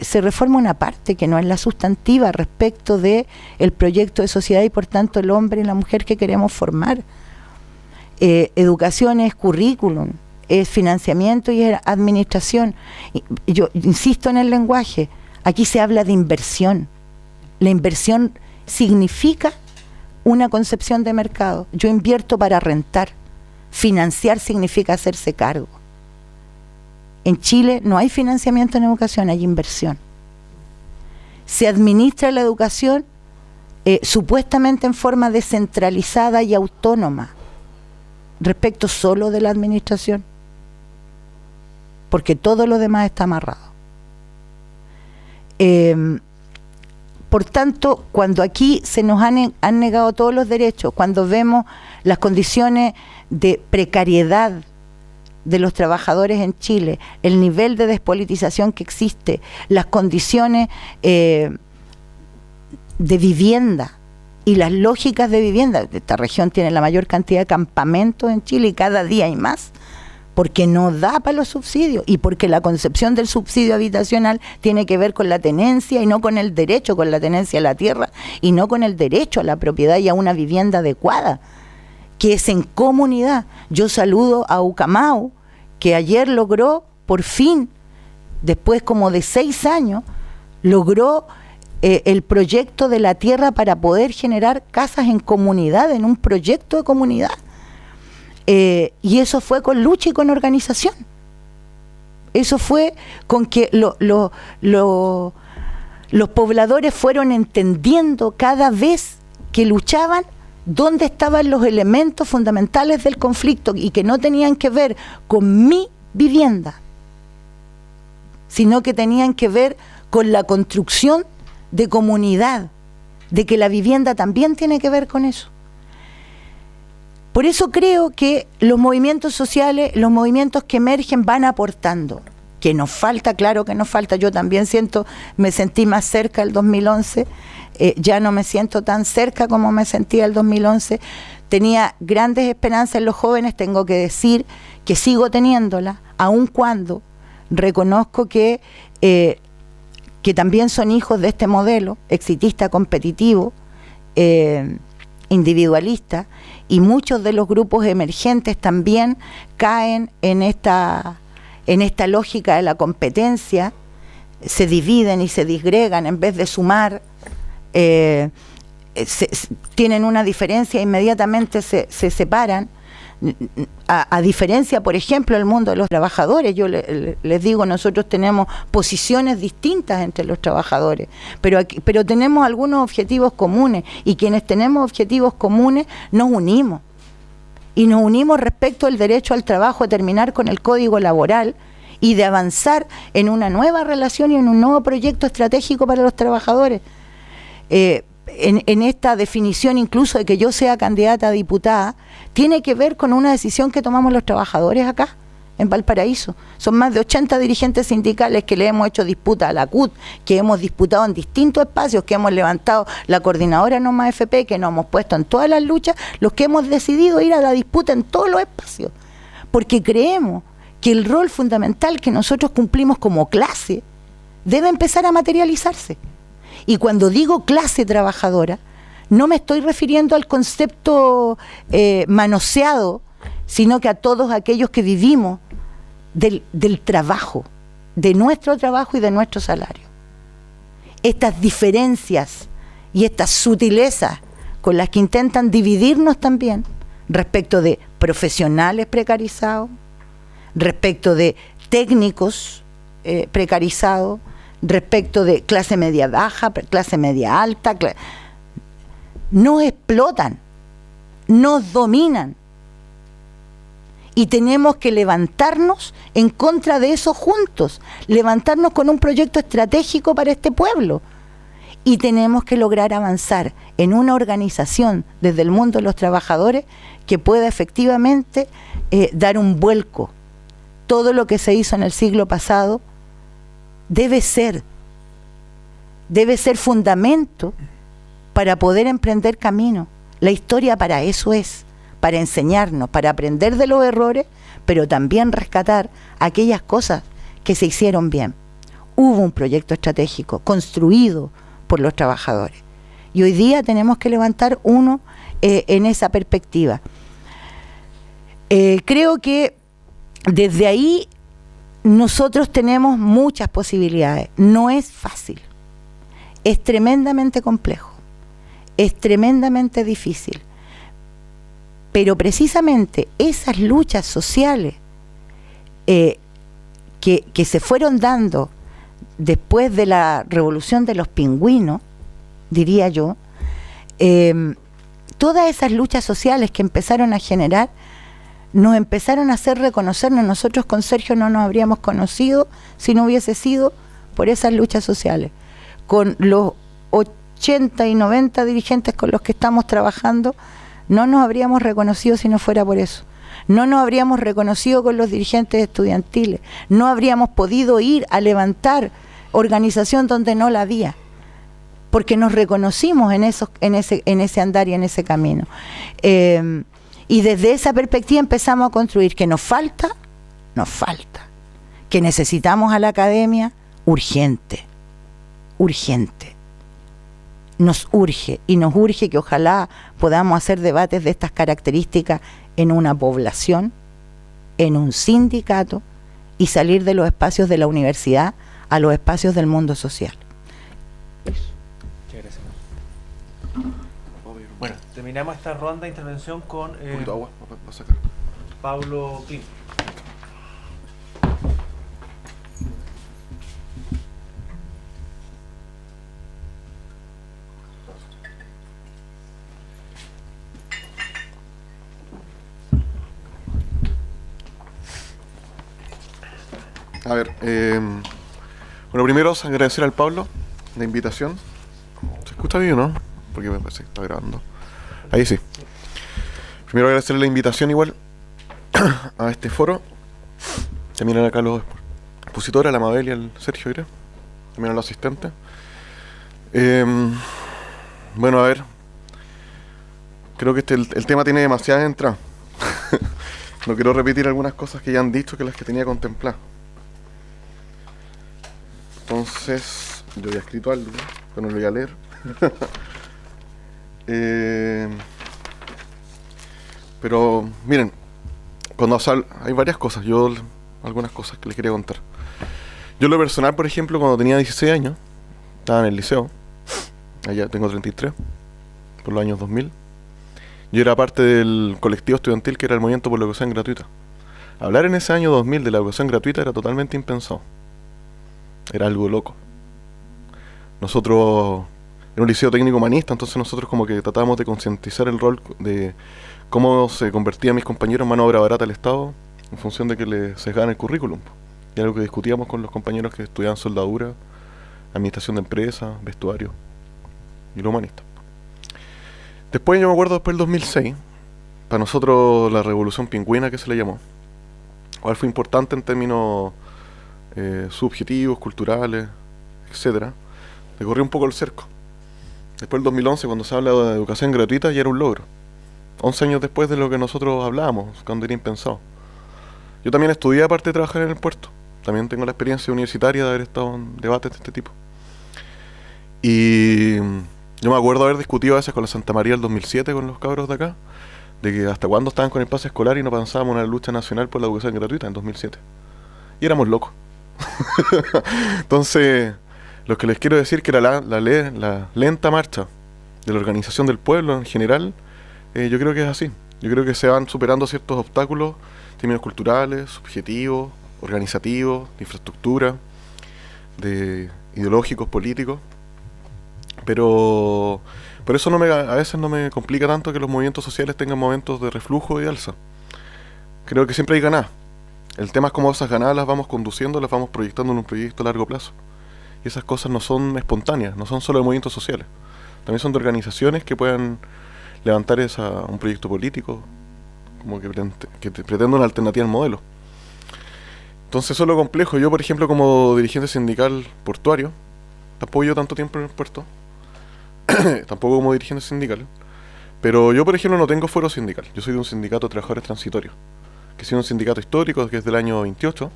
se reforma una parte que no es la sustantiva respecto de el proyecto de sociedad y por tanto el hombre y la mujer que queremos formar. Educación es currículum, es financiamiento y es administración. Yo insisto en el lenguaje, aquí se habla de inversión. La inversión significa una concepción de mercado. Yo invierto para rentar. Financiar significa hacerse cargo. En Chile no hay financiamiento en educación, hay inversión. Se administra la educación supuestamente en forma descentralizada y autónoma respecto solo de la administración, porque todo lo demás está amarrado. Por tanto, cuando aquí se nos han negado todos los derechos, cuando vemos las condiciones de precariedad de los trabajadores en Chile, el nivel de despolitización que existe, las condiciones de vivienda y las lógicas de vivienda. Esta región tiene la mayor cantidad de campamentos en Chile y cada día hay más, porque no da para los subsidios y porque la concepción del subsidio habitacional tiene que ver con la tenencia y no con el derecho, con la tenencia a la tierra y no con el derecho a la propiedad y a una vivienda adecuada, que es en comunidad. Yo saludo a Ucamau, que ayer logró, por fin, después como de 6 años, logró el proyecto de la tierra para poder generar casas en comunidad, en un proyecto de comunidad. Y eso fue con lucha y con organización. Eso fue con que los pobladores fueron entendiendo cada vez que luchaban dónde estaban los elementos fundamentales del conflicto y que no tenían que ver con mi vivienda, sino que tenían que ver con la construcción de comunidad, de que la vivienda también tiene que ver con eso. Por eso creo que los movimientos sociales, los movimientos que emergen van aportando. Que nos falta, claro que nos falta. Yo también me sentí más cerca del 2011, ya no me siento tan cerca como me sentía el 2011. Tenía grandes esperanzas en los jóvenes, tengo que decir que sigo teniéndolas, aun cuando reconozco que también son hijos de este modelo exitista, competitivo, individualista, y muchos de los grupos emergentes también caen en esta lógica de la competencia, se dividen y se disgregan en vez de sumar, tienen una diferencia, inmediatamente se separan. A diferencia, por ejemplo, del mundo de los trabajadores, yo les digo, nosotros tenemos posiciones distintas entre los trabajadores, pero tenemos algunos objetivos comunes, y quienes tenemos objetivos comunes nos unimos, y nos unimos respecto al derecho al trabajo, a terminar con el código laboral y de avanzar en una nueva relación y en un nuevo proyecto estratégico para los trabajadores. En esta definición incluso de que yo sea candidata a diputada, tiene que ver con una decisión que tomamos los trabajadores acá, en Valparaíso. Son más de 80 dirigentes sindicales que le hemos hecho disputa a la CUT, que hemos disputado en distintos espacios, que hemos levantado la coordinadora No Más FP, que nos hemos puesto en todas las luchas, los que hemos decidido ir a la disputa en todos los espacios, porque creemos que el rol fundamental que nosotros cumplimos como clase debe empezar a materializarse. Y cuando digo clase trabajadora, no me estoy refiriendo al concepto manoseado, sino que a todos aquellos que vivimos del trabajo, de nuestro trabajo y de nuestro salario. Estas diferencias y estas sutilezas con las que intentan dividirnos también respecto de profesionales precarizados, respecto de técnicos precarizados, respecto de clase media baja, clase media alta, nos explotan, nos dominan, y tenemos que levantarnos en contra de eso juntos, levantarnos con un proyecto estratégico para este pueblo, y tenemos que lograr avanzar en una organización desde el mundo de los trabajadores que pueda efectivamente dar un vuelco. Todo lo que se hizo en el siglo pasado debe ser fundamento para poder emprender camino. La historia para eso es, para enseñarnos, para aprender de los errores, pero también rescatar aquellas cosas que se hicieron bien. Hubo un proyecto estratégico construido por los trabajadores, y hoy día tenemos que levantar uno en esa perspectiva. Creo que desde ahí nosotros tenemos muchas posibilidades. No es fácil, es tremendamente complejo, es tremendamente difícil, pero precisamente esas luchas sociales que se fueron dando después de la revolución de los pingüinos, diría yo, todas esas luchas sociales que empezaron a generar, nos empezaron a hacer reconocernos. Nosotros con Sergio no nos habríamos conocido si no hubiese sido por esas luchas sociales. Con los 80 y 90 dirigentes con los que estamos trabajando, no nos habríamos reconocido si no fuera por eso. No nos habríamos reconocido con los dirigentes estudiantiles. No habríamos podido ir a levantar organización donde no la había, porque nos reconocimos en ese andar y en ese camino. Y desde esa perspectiva empezamos a construir. Que nos falta, que necesitamos a la academia, urgente, nos urge, y nos urge que ojalá podamos hacer debates de estas características en una población, en un sindicato, y salir de los espacios de la universidad a los espacios del mundo social. Muchas gracias. Bueno, terminamos esta ronda de intervención con un poquito de agua para sacar. Pablo Klim. A ver, bueno, primero agradecer al Pablo la invitación. ¿Se escucha bien o no? Porque me parece que está grabando. Ahí sí. Primero agradecerle la invitación igual a este foro. También acá los expositores, a la Mabel y al Sergio, creo. También a los asistentes. Bueno, a ver. Creo que el tema tiene demasiadas entradas. No quiero repetir algunas cosas que ya han dicho que las que tenía contempladas. Entonces, yo había escrito algo, pero no lo voy a leer. Pero, miren, cuando hay varias cosas, algunas cosas que les quería contar. Yo en lo personal, por ejemplo, cuando tenía 16 años, estaba en el liceo, allá tengo 33, por los años 2000, yo era parte del colectivo estudiantil que era el Movimiento por la Educación Gratuita. Hablar en ese año 2000 de la educación gratuita era totalmente impensado. Era algo loco. Nosotros, era un liceo técnico humanista, entonces nosotros como que tratábamos de concientizar el rol de cómo se convertían mis compañeros en mano de obra barata al Estado en función de que les sesgaban el currículum. Y algo que discutíamos con los compañeros que estudiaban soldadura, administración de empresas, vestuario y lo humanista. Después yo me acuerdo, después del 2006, para nosotros la revolución pingüina que se le llamó, cual fue importante en términos subjetivos, culturales, etcétera, le corrió un poco el cerco. Después del 2011, cuando se habla de educación gratuita, ya era un logro. 11 años después de lo que nosotros hablábamos, cuando era impensado. Yo también estudié, aparte de trabajar en el puerto. También tengo la experiencia universitaria de haber estado en debates de este tipo. Y yo me acuerdo haber discutido a veces con la Santa María del 2007, con los cabros de acá, de que hasta cuándo estaban con el pase escolar y no pensábamos en una lucha nacional por la educación gratuita en 2007. Y éramos locos. Entonces, lo que les quiero decir que la lenta marcha de la organización del pueblo en general, yo creo que es así. Yo creo que se van superando ciertos obstáculos, términos culturales, subjetivos, organizativos, de infraestructura, de ideológicos, políticos. Pero por eso a veces no me complica tanto que los movimientos sociales tengan momentos de reflujo y alza. Creo que siempre hay ganadas. El tema es cómo esas ganadas las vamos conduciendo, las vamos proyectando en un proyecto a largo plazo. Y esas cosas no son espontáneas, no son solo de movimientos sociales. También son de organizaciones que puedan levantar un proyecto político, como que pretende una alternativa al modelo. Entonces eso es lo complejo. Yo, por ejemplo, como dirigente sindical portuario, tampoco llevo tanto tiempo en el puerto, tampoco como dirigente sindical, pero yo, por ejemplo, no tengo fuero sindical. Yo soy de un sindicato de trabajadores transitorios, que ha sido un sindicato histórico, que es del año 28,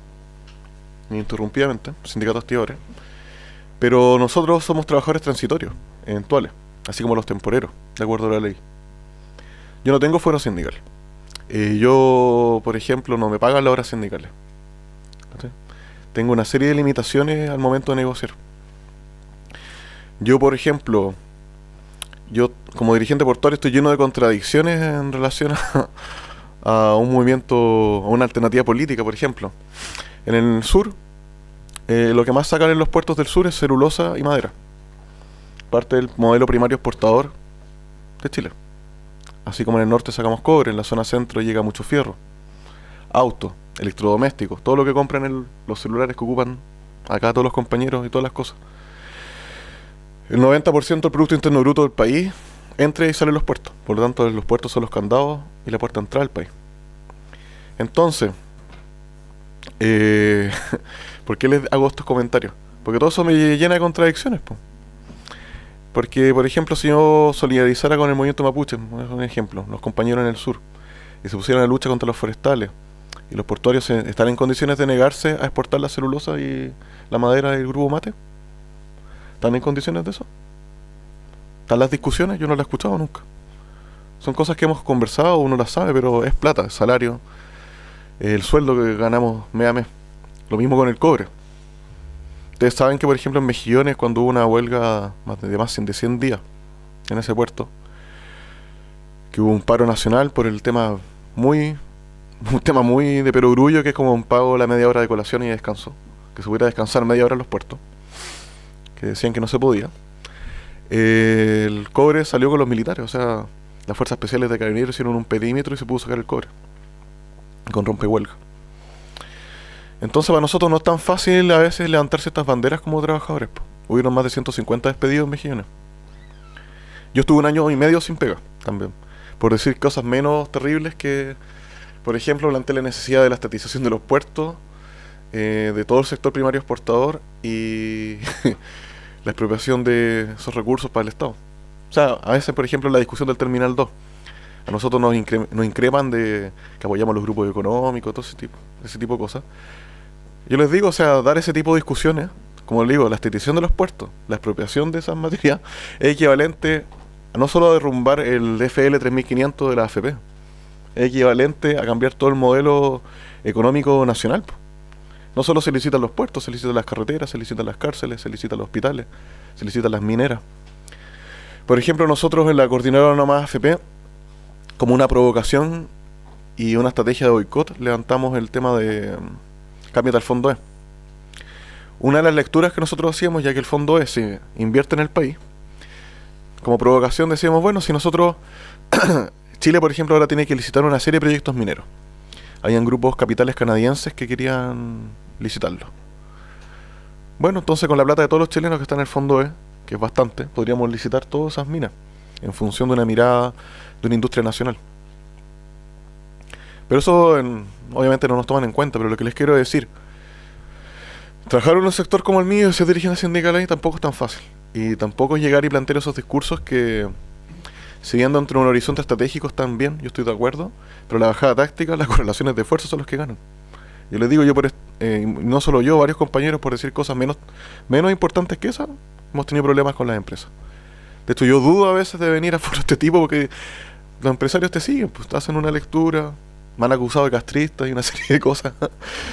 ininterrumpidamente, sindicato activadores. Pero nosotros somos trabajadores transitorios, eventuales, así como los temporeros, de acuerdo a la ley. Yo no tengo fuero sindical. Yo, por ejemplo, no me pagan las horas sindicales. ¿Sí? Tengo una serie de limitaciones al momento de negociar. Yo, por ejemplo, como dirigente portuario estoy lleno de contradicciones en relación a un movimiento, a una alternativa política, por ejemplo. En el sur, lo que más sacan en los puertos del sur es celulosa y madera. Parte del modelo primario exportador de Chile. Así como en el norte sacamos cobre, en la zona centro llega mucho fierro, autos, electrodomésticos, todo lo que compran los celulares que ocupan acá todos los compañeros y todas las cosas. El 90% del Producto Interno Bruto del país entra y sale de los puertos. Por lo tanto, los puertos son los candados y la puerta de entrada del país. Entonces, ¿por qué les hago estos comentarios? Porque todo eso me llena de contradicciones, po. Porque, por ejemplo, si yo solidarizara con el movimiento mapuche, es un ejemplo, los compañeros en el sur, y se pusieran a la lucha contra los forestales, y los portuarios están en condiciones de negarse a exportar la celulosa y la madera del grupo Mate, ¿están en condiciones de eso? ¿Están las discusiones? Yo no las he escuchado nunca. Son cosas que hemos conversado, uno las sabe, pero es plata, es salario, el sueldo que ganamos mes a mes. Lo mismo con el cobre. Ustedes saben que, por ejemplo, en Mejillones, cuando hubo una huelga de 100 días en ese puerto, que hubo un paro nacional por un tema muy de perogrullo, que es como un pago de la media hora de colación y descanso, que se pudiera descansar media hora en los puertos, que decían que no se podía. El cobre salió con los militares, o sea, las fuerzas especiales de Carabineros hicieron un perímetro y se pudo sacar el cobre con rompehuelga. Entonces para nosotros no es tan fácil a veces levantar ciertas banderas como trabajadores, po. Hubieron más de 150 despedidos en Mejillones. Yo estuve 1 año y medio sin pega también, por decir cosas menos terribles que, por ejemplo, planteé la necesidad de la estatización de los puertos, de todo el sector primario exportador y la expropiación de esos recursos para el Estado. O sea, a veces, por ejemplo, la discusión del Terminal 2. A nosotros nos increpan de que apoyamos a los grupos económicos, todo ese tipo de cosas. Yo les digo, o sea, dar ese tipo de discusiones, como les digo, la estatización de los puertos, la expropiación de esas materias, es equivalente a no solo a derrumbar el FL 3500 de la AFP, es equivalente a cambiar todo el modelo económico nacional, po. No solo se licitan los puertos, se licitan las carreteras, se licitan las cárceles, se licitan los hospitales, se licitan las mineras. Por ejemplo, nosotros en la coordinadora No Más AFP, como una provocación y una estrategia de boicot, levantamos el tema de Cámbiate al Fondo E. Una de las lecturas que nosotros hacíamos, ya que el Fondo E se invierte en el país, como provocación decíamos, bueno, si nosotros, Chile por ejemplo ahora tiene que licitar una serie de proyectos mineros. Habían grupos capitales canadienses que querían licitarlo. Bueno, entonces con la plata de todos los chilenos que están en el Fondo E, que es bastante, podríamos licitar todas esas minas, en función de una mirada de una industria nacional. Pero eso obviamente no nos toman en cuenta, pero lo que les quiero decir, trabajar en un sector como el mío y ser dirigente sindical ahí tampoco es tan fácil. Y tampoco es llegar y plantear esos discursos que, siguiendo entre un horizonte estratégico están bien, yo estoy de acuerdo, pero la bajada táctica, las correlaciones de fuerza son los que ganan. Yo les digo, no solo yo, varios compañeros, por decir cosas menos importantes que esas, hemos tenido problemas con las empresas. De hecho, yo dudo a veces de venir a foros de este tipo porque los empresarios te siguen, pues hacen una lectura, me han acusado de castrista y una serie de cosas.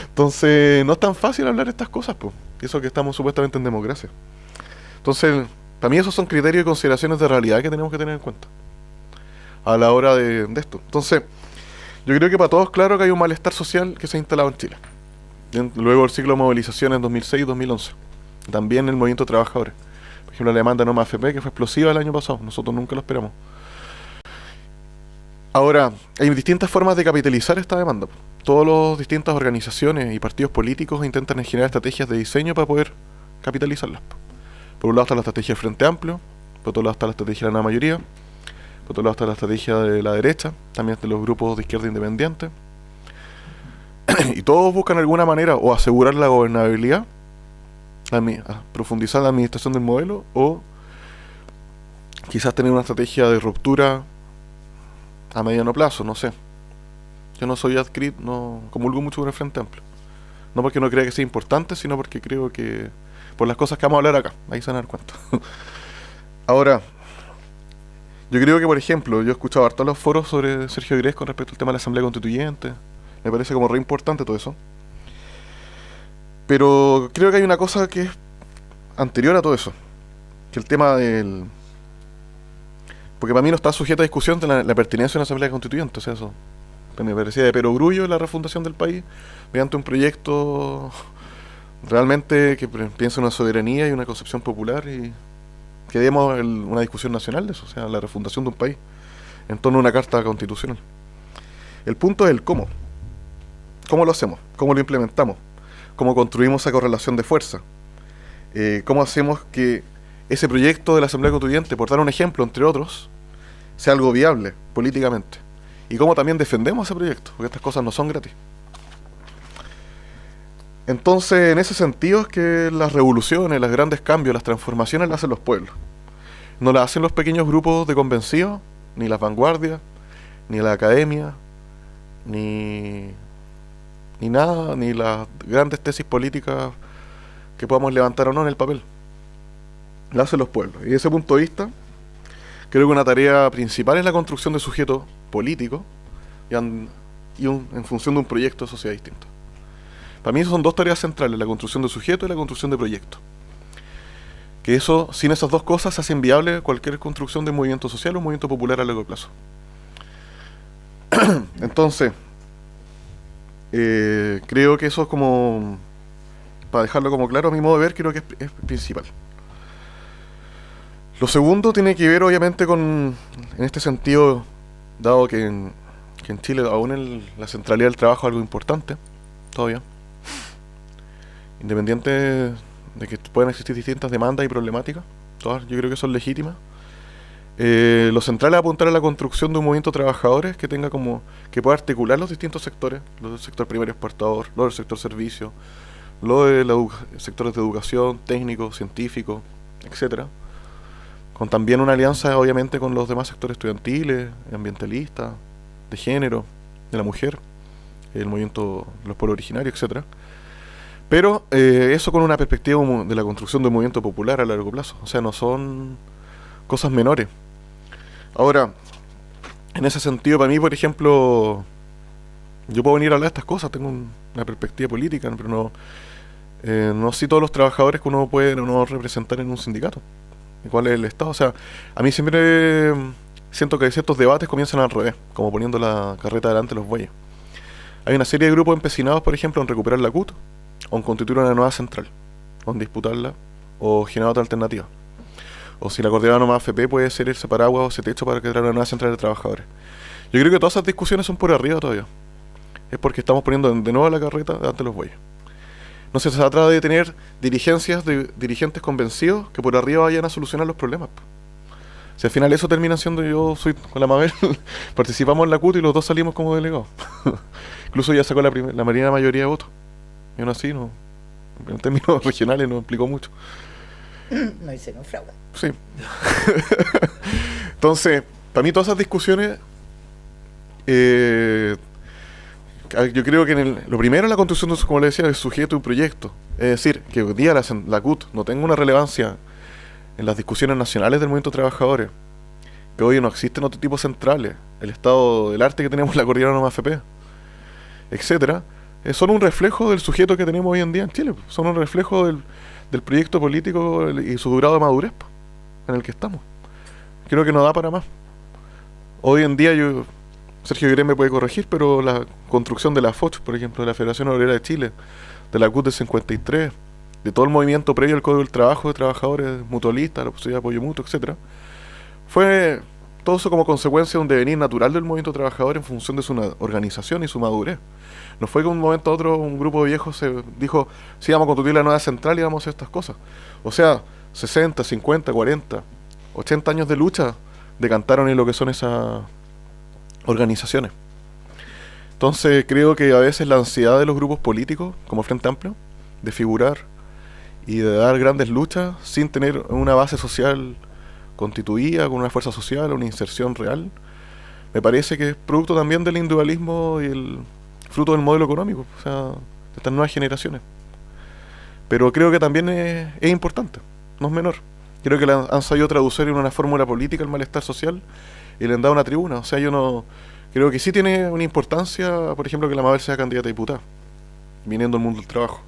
Entonces, no es tan fácil hablar estas cosas, pues. Eso que estamos supuestamente en democracia. Entonces, para mí esos son criterios y consideraciones de realidad que tenemos que tener en cuenta a la hora de esto. Entonces, yo creo que para todos claro que hay un malestar social que se ha instalado en Chile. Luego del ciclo de movilización en 2006 y 2011. También el movimiento de trabajadores. Por ejemplo, la demanda No Más AFP, que fue explosiva el año pasado. Nosotros nunca lo esperamos. Ahora, hay distintas formas de capitalizar esta demanda. Todas las distintas organizaciones y partidos políticos intentan generar estrategias de diseño para poder capitalizarlas. Por un lado está la estrategia del Frente Amplio, por otro lado está la estrategia de la mayoría, por otro lado está la estrategia de la derecha, también de los grupos de izquierda independientes. Y todos buscan de alguna manera o asegurar la gobernabilidad, profundizar la administración del modelo, o quizás tener una estrategia de ruptura a mediano plazo, no sé. Yo no soy adscrito, no comulgo mucho con el Frente Amplio. No porque no crea que sea importante, sino porque creo que por las cosas que vamos a hablar acá, ahí se van a dar cuenta. Ahora, yo creo que, por ejemplo, yo he escuchado harto los foros sobre Sergio Grez con respecto al tema de la Asamblea Constituyente. Me parece como re importante todo eso. Pero creo que hay una cosa que es anterior a todo eso. Que el tema del... Porque para mí no está sujeta a discusión de la pertinencia de una Asamblea Constituyente. O sea, eso me parecía de perogrullo la refundación del país mediante un proyecto realmente que piensa en una soberanía y una concepción popular y que demos una discusión nacional de eso, o sea, la refundación de un país en torno a una carta constitucional. El punto es el cómo. ¿Cómo lo hacemos? ¿Cómo lo implementamos? ¿Cómo construimos esa correlación de fuerza? ¿Cómo hacemos que ese proyecto de la Asamblea Constituyente, por dar un ejemplo, entre otros, sea algo viable políticamente? Y cómo también defendemos ese proyecto, porque estas cosas no son gratis. Entonces, en ese sentido es que las revoluciones, los grandes cambios, las transformaciones las hacen los pueblos. No las hacen los pequeños grupos de convencidos, ni las vanguardias, ni la academia, ni nada, ni las grandes tesis políticas que podamos levantar o no en el papel. Las hacen los pueblos. Y desde ese punto de vista, creo que una tarea principal es la construcción de sujetos políticos en función de un proyecto de sociedad distinto. Para mí son dos tareas centrales, la construcción de sujetos y la construcción de proyectos. Que eso, sin esas dos cosas, hace inviable cualquier construcción de un movimiento social o un movimiento popular a largo plazo. Entonces, creo que eso es como, para dejarlo como claro, a mi modo de ver, creo que es principal. Lo segundo tiene que ver, obviamente, en este sentido, dado que en Chile aún la centralidad del trabajo es algo importante, todavía. Independiente de que puedan existir distintas demandas y problemáticas, todas yo creo que son legítimas. Lo central es apuntar a la construcción de un movimiento de trabajadores que tenga que pueda articular los distintos sectores, los del sector primario exportador, los del sector servicio, los de los sectores de educación, técnico, científico, etcétera, con también una alianza obviamente con los demás sectores estudiantiles, ambientalistas, de género, de la mujer, el movimiento de los pueblos originarios, etcétera. Pero eso con una perspectiva de la construcción de un movimiento popular a largo plazo. O sea, no son cosas menores. Ahora, en ese sentido, para mí, por ejemplo, yo puedo venir a hablar de estas cosas, tengo una perspectiva política, pero no así todos los trabajadores que uno puede o no representar en un sindicato. ¿Y cuál es el Estado? O sea, a mí siempre siento que ciertos debates comienzan al revés, como poniendo la carreta delante de los bueyes. Hay una serie de grupos empecinados, por ejemplo, en recuperar la CUT, o en constituir una nueva central, o en disputarla, o generar otra alternativa. O si la coordinadora más AFP puede ser ese paraguas o ese techo para crear una nueva central de trabajadores. Yo creo que todas esas discusiones son por arriba todavía. Es porque estamos poniendo de nuevo la carreta delante de los bueyes. No se trata de tener dirigencias de dirigentes convencidos que por arriba vayan a solucionar los problemas. Si al final eso termina siendo, yo soy con la Mabel, participamos en la CUT y los dos salimos como delegados. Incluso ya sacó la mayoría de votos. Y aún así, no, en términos regionales no implicó mucho. No hicieron fraude. Sí. Entonces, para mí todas esas discusiones, yo creo que lo primero en la construcción, como le decía, es sujeto y proyecto. Es decir, que hoy día la CUT no tenga una relevancia en las discusiones nacionales del movimiento de trabajadores, que hoy no existen otro tipo centrales, el estado del arte que tenemos, la coordinadora más AFP, etcétera, son un reflejo del sujeto que tenemos hoy en día en Chile, son un reflejo del proyecto político y su grado de madurez en el que estamos. Creo que no da para más. Hoy en día Sergio Guirén me puede corregir, pero la construcción de la FOCH, por ejemplo, de la Federación Obrera de Chile, de la CUT del 53, de todo el movimiento previo al Código del Trabajo de trabajadores mutualistas, la posibilidad de apoyo mutuo, etcétera, fue todo eso como consecuencia de un devenir natural del movimiento trabajador en función de su organización y su madurez. No fue que de un momento a otro un grupo de viejos se dijo, sí, vamos a constituir la nueva central y vamos a hacer estas cosas. O sea, 60, 50, 40, 80 años de lucha decantaron en lo que son esas organizaciones. Entonces creo que a veces la ansiedad de los grupos políticos, como Frente Amplio, de figurar y de dar grandes luchas sin tener una base social constituida, con una fuerza social, una inserción real, me parece que es producto también del individualismo y el fruto del modelo económico, o sea, de estas nuevas generaciones. Pero creo que también es importante, no es menor. Creo que han sabido traducir en una fórmula política el malestar social y le han dado una tribuna. O sea, yo no creo que sí tiene una importancia, por ejemplo, que la Mabel sea candidata a diputada, viniendo del mundo del trabajo.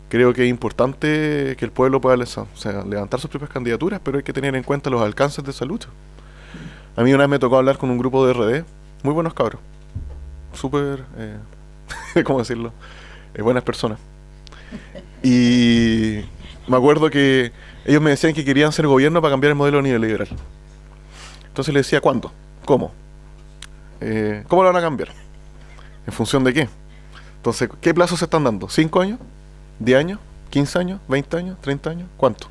Creo que es importante que el pueblo pueda levantar sus propias candidaturas, pero hay que tener en cuenta los alcances de esa lucha. A mí una vez me tocó hablar con un grupo de RD, muy buenos cabros, súper, ¿cómo decirlo? Buenas personas. Y me acuerdo que ellos me decían que querían ser gobierno para cambiar el modelo neoliberal. Entonces les decía, ¿cuándo? ¿Cómo? ¿Cómo lo van a cambiar? ¿En función de qué? Entonces, ¿qué plazos se están dando? ¿5 años? ¿10 años? ¿15 años? ¿20 años? ¿30 años? ¿Cuánto?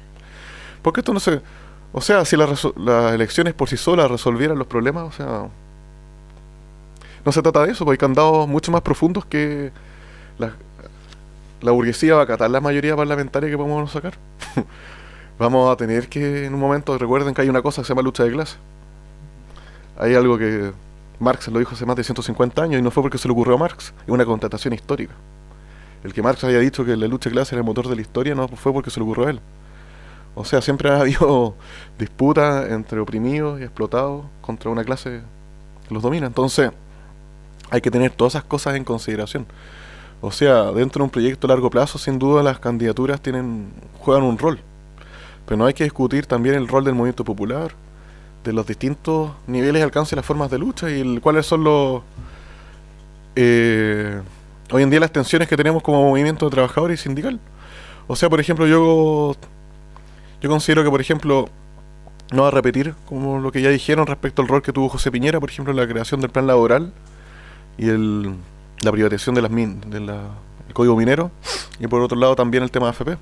Porque esto no se... O sea, si las elecciones por sí solas resolvieran los problemas, o sea... No se trata de eso, porque hay candados mucho más profundos que la burguesía va a acatar la mayoría parlamentaria que podemos sacar. Vamos a tener que, en un momento, recuerden que hay una cosa que se llama lucha de clase. Hay algo que Marx lo dijo hace más de 150 años y no fue porque se le ocurrió a Marx, es una constatación histórica. El que Marx haya dicho que la lucha de clase era el motor de la historia no fue porque se le ocurrió a él. O sea, siempre ha habido disputas entre oprimidos y explotados contra una clase que los domina. Entonces, hay que tener todas esas cosas en consideración. O sea, dentro de un proyecto a largo plazo, sin duda las candidaturas juegan un rol. Pero no hay que discutir también el rol del movimiento popular, de los distintos niveles de alcance y las formas de lucha y cuáles son los... hoy en día las tensiones que tenemos como movimiento de trabajadores y sindical. O sea, por ejemplo, yo considero que, por ejemplo, no va a repetir como lo que ya dijeron respecto al rol que tuvo José Piñera, por ejemplo, en la creación del plan laboral y la privatización de el código minero, y por otro lado también el tema de AFP.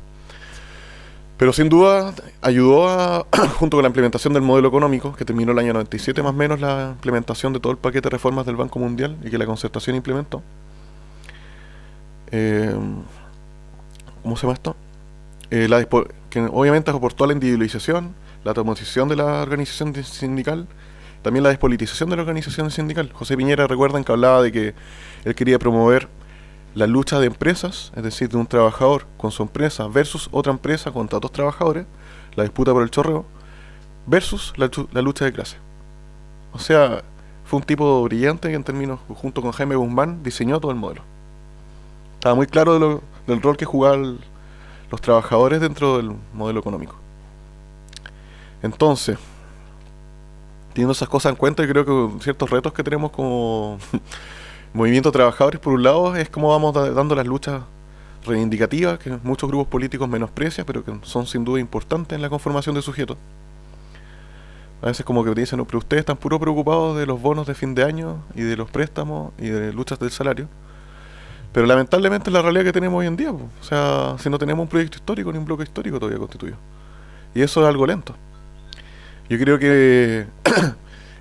Pero sin duda ayudó junto con la implementación del modelo económico, que terminó el año 97 más o menos, la implementación de todo el paquete de reformas del Banco Mundial y que la concertación implementó. ¿Cómo se llama esto? Que obviamente aportó a la individualización, la automatización de la organización sindical, también la despolitización de la organización sindical. José Piñera, recuerdan que hablaba de que él quería promover la lucha de empresas, es decir, de un trabajador con su empresa versus otra empresa contra dos trabajadores, la disputa por el chorreo, versus la lucha de clase. O sea, fue un tipo brillante que en términos, junto con Jaime Guzmán, diseñó todo el modelo. Estaba muy claro del rol que jugaban los trabajadores dentro del modelo económico. Entonces, teniendo esas cosas en cuenta, yo creo que ciertos retos que tenemos como movimiento de trabajadores, por un lado, es cómo vamos dando las luchas reivindicativas que muchos grupos políticos menosprecian, pero que son sin duda importantes en la conformación de sujetos. A veces como que te dicen, no, pero ustedes están puro preocupados de los bonos de fin de año y de los préstamos y de luchas del salario. Pero lamentablemente es la realidad que tenemos hoy en día. O sea, si no tenemos un proyecto histórico ni un bloque histórico todavía constituido. Y eso es algo lento. Yo creo que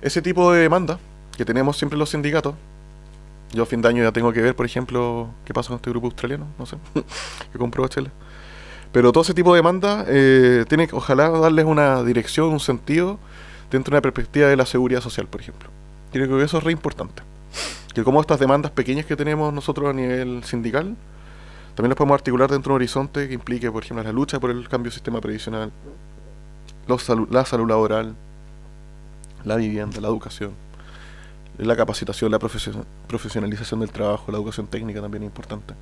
ese tipo de demanda que tenemos siempre los sindicatos, yo a fin de año ya tengo que ver, por ejemplo, qué pasa con este grupo australiano, no sé, que compró Chile. Pero todo ese tipo de demanda tiene que, ojalá, darles una dirección, un sentido, dentro de una perspectiva de la seguridad social, por ejemplo. Creo que eso es re importante. Que como estas demandas pequeñas que tenemos nosotros a nivel sindical, también las podemos articular dentro de un horizonte que implique, por ejemplo, la lucha por el cambio del sistema previsional, la salud laboral, la vivienda, la educación, la capacitación, la profesionalización del trabajo, la educación técnica también es importante.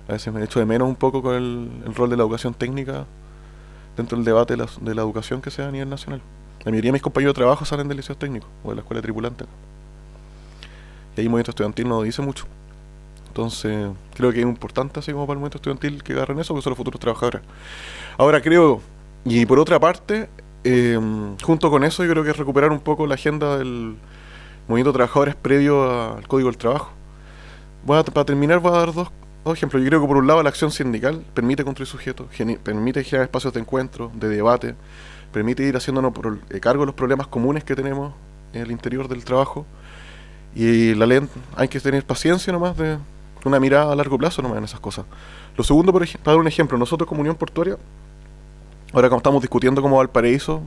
A veces me echo de menos un poco con el rol de la educación técnica dentro del debate de la educación que se da a nivel nacional. La mayoría de mis compañeros de trabajo salen del liceo técnico o de la escuela tripulante. Y ahí el movimiento estudiantil no dice mucho. Entonces, creo que es importante, así como para el movimiento estudiantil, que agarren eso, porque son los futuros trabajadores. Ahora creo, y por otra parte, junto con eso, yo creo que es recuperar un poco la agenda del movimiento de trabajadores previo al Código del Trabajo. Para terminar, voy a dar dos ejemplos. Yo creo que por un lado la acción sindical permite construir sujetos, permite generar espacios de encuentro, de debate, permite ir haciéndonos cargo de los problemas comunes que tenemos en el interior del trabajo. Y la ley, hay que tener paciencia nomás, de una mirada a largo plazo nomás en esas cosas. Lo segundo, para dar un ejemplo, nosotros como Unión Portuaria, ahora como estamos discutiendo como Valparaíso,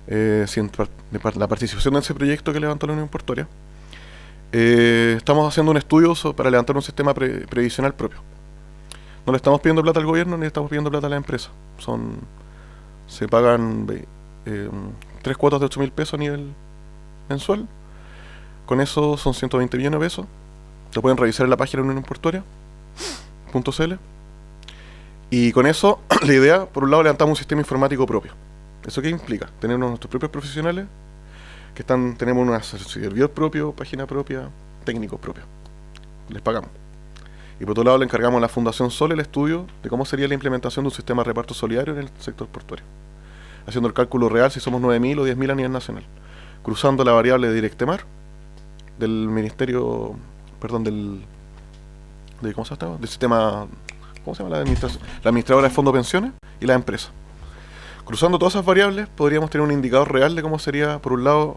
la participación en ese proyecto que levantó la Unión Portuaria, estamos haciendo un estudio para levantar un sistema previsional propio. No le estamos pidiendo plata al gobierno ni le estamos pidiendo plata a la empresa. Se pagan 3 cuotas de 8.000 pesos a nivel mensual. Con eso son 120 millones de pesos. Lo pueden revisar en la página de unionportuaria.cl. Y con eso, la idea, por un lado, levantamos un sistema informático propio. ¿Eso qué implica? Tener nuestros propios profesionales, tenemos un servidor propio, página propia, técnicos propios. Les pagamos. Y por otro lado, le encargamos a la Fundación Sol el estudio de cómo sería la implementación de un sistema de reparto solidario en el sector portuario. Haciendo el cálculo real si somos 9.000 o 10.000 a nivel nacional. Cruzando la variable de Directemar, del ministerio, perdón, ¿cómo se llama? Del sistema, ¿cómo se llama? La administradora de fondos de pensiones y la empresa. Cruzando todas esas variables, podríamos tener un indicador real de cómo sería, por un lado,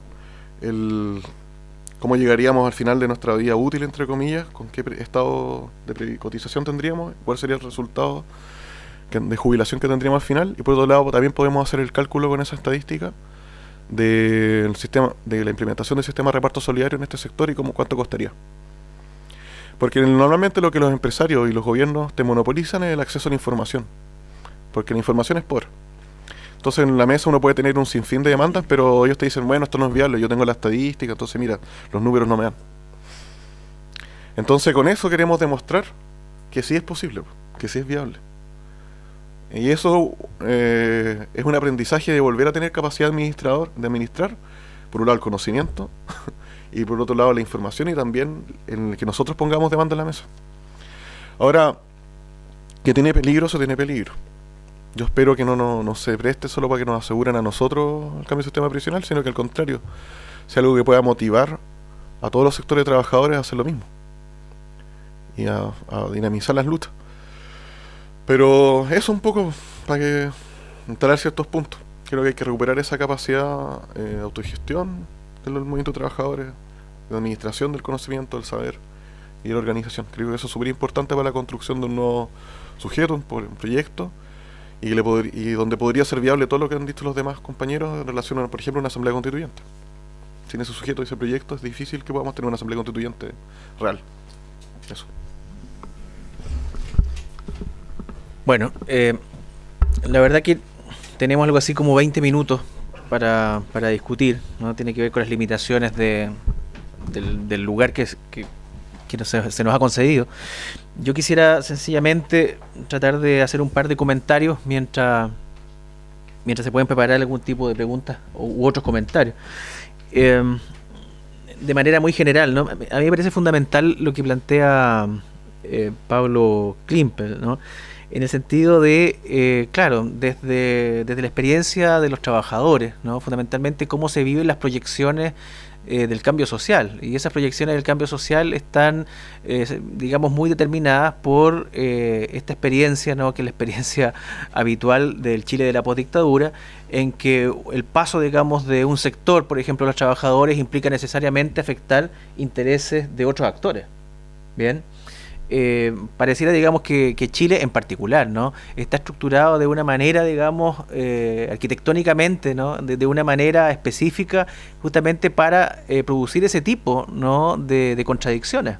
cómo llegaríamos al final de nuestra vida útil, entre comillas, con qué estado de cotización tendríamos, cuál sería el resultado de jubilación que tendríamos al final, y por otro lado, también podemos hacer el cálculo con esa estadística del sistema, de la implementación del sistema de reparto solidario en este sector y cuánto costaría. Porque normalmente lo que los empresarios y los gobiernos te monopolizan es el acceso a la información, porque la información es pobre. Entonces en la mesa uno puede tener un sinfín de demandas, pero ellos te dicen, bueno, esto no es viable, yo tengo la estadística, entonces mira, los números no me dan. Entonces con eso queremos demostrar que sí es posible, que sí es viable. Y eso es un aprendizaje de volver a tener capacidad de administrar, por un lado el conocimiento, y por otro lado la información, y también en el que nosotros pongamos demanda en la mesa. Ahora, que tiene peligro, eso tiene peligro. Yo espero que no se preste solo para que nos aseguren a nosotros el cambio del sistema previsional, sino que al contrario, sea algo que pueda motivar a todos los sectores de trabajadores a hacer lo mismo y a dinamizar las luchas. Pero eso un poco para que instalar ciertos puntos. Creo que hay que recuperar esa capacidad de autogestión del movimiento de trabajadores, de administración del conocimiento, del saber y de la organización. Creo que eso es súper importante para la construcción de un nuevo sujeto, un proyecto, y donde podría ser viable todo lo que han dicho los demás compañeros en relación a, por ejemplo, una asamblea constituyente. Sin ese sujeto y ese proyecto es difícil que podamos tener una asamblea constituyente real. Eso. Bueno, la verdad que tenemos algo así como 20 minutos para discutir, ¿no? Tiene que ver con las limitaciones de del lugar que se nos ha concedido. Yo quisiera sencillamente tratar de hacer un par de comentarios mientras se pueden preparar algún tipo de preguntas u otros comentarios. De manera muy general, ¿no? A mí me parece fundamental lo que plantea Pablo Klimpel, ¿no? En el sentido de, claro, desde la experiencia de los trabajadores, ¿no? Fundamentalmente cómo se viven las proyecciones del cambio social, y esas proyecciones del cambio social están, digamos, muy determinadas por esta experiencia, ¿no? Que es la experiencia habitual del Chile de la postdictadura, en que el paso, digamos, de un sector, por ejemplo, los trabajadores, implica necesariamente afectar intereses de otros actores. Bien. Pareciera, digamos, que Chile en particular, ¿no? Está estructurado de una manera, digamos, arquitectónicamente, ¿no? De una manera específica, justamente para producir ese tipo, ¿no? de contradicciones.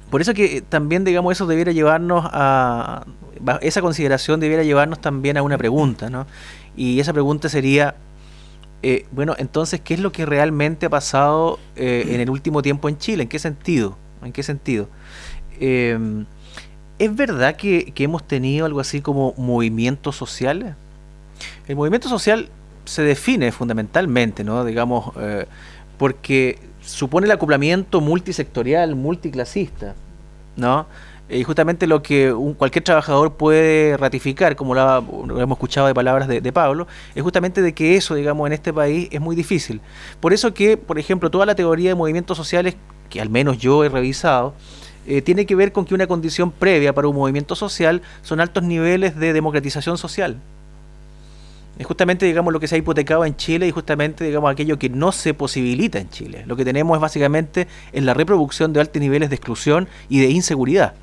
Por eso que también, digamos, eso debiera llevarnos esa consideración debiera llevarnos también a una pregunta, ¿no? Y esa pregunta sería, bueno, entonces, ¿qué es lo que realmente ha pasado en el último tiempo en Chile? ¿En qué sentido? ¿En qué sentido? ¿Es verdad que hemos tenido algo así como movimientos sociales? El movimiento social se define fundamentalmente, ¿no? Digamos, porque supone el acoplamiento multisectorial, multiclasista, ¿no? Y justamente lo que cualquier trabajador puede ratificar, como lo hemos escuchado de palabras de Pablo, es justamente de que eso, digamos, en este país es muy difícil. Por eso que, por ejemplo, toda la teoría de movimientos sociales, que al menos yo he revisado, tiene que ver con que una condición previa para un movimiento social son altos niveles de democratización social. Es justamente, digamos, lo que se ha hipotecado en Chile y justamente, digamos, aquello que no se posibilita en Chile. Lo que tenemos es básicamente en la reproducción de altos niveles de exclusión y de inseguridad.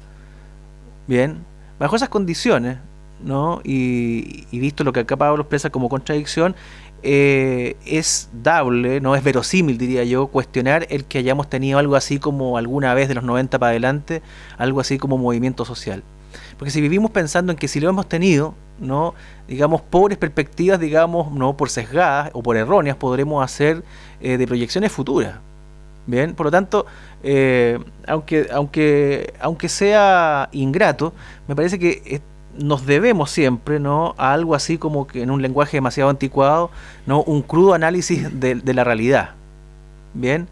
Bien, bajo esas condiciones, ¿no? Y visto lo que acá Pablo expresa como contradicción, es dable, no es verosímil, diría yo, cuestionar el que hayamos tenido algo así como alguna vez de los 90 para adelante, algo así como movimiento social. Porque si vivimos pensando en que si lo hemos tenido, ¿no? Digamos, pobres perspectivas, digamos, no por sesgadas o por erróneas, podremos hacer de proyecciones futuras. Bien, por lo tanto, aunque sea ingrato, me parece que nos debemos siempre, ¿no? A algo así como que en un lenguaje demasiado anticuado, ¿no? Un crudo análisis de la realidad. Bien,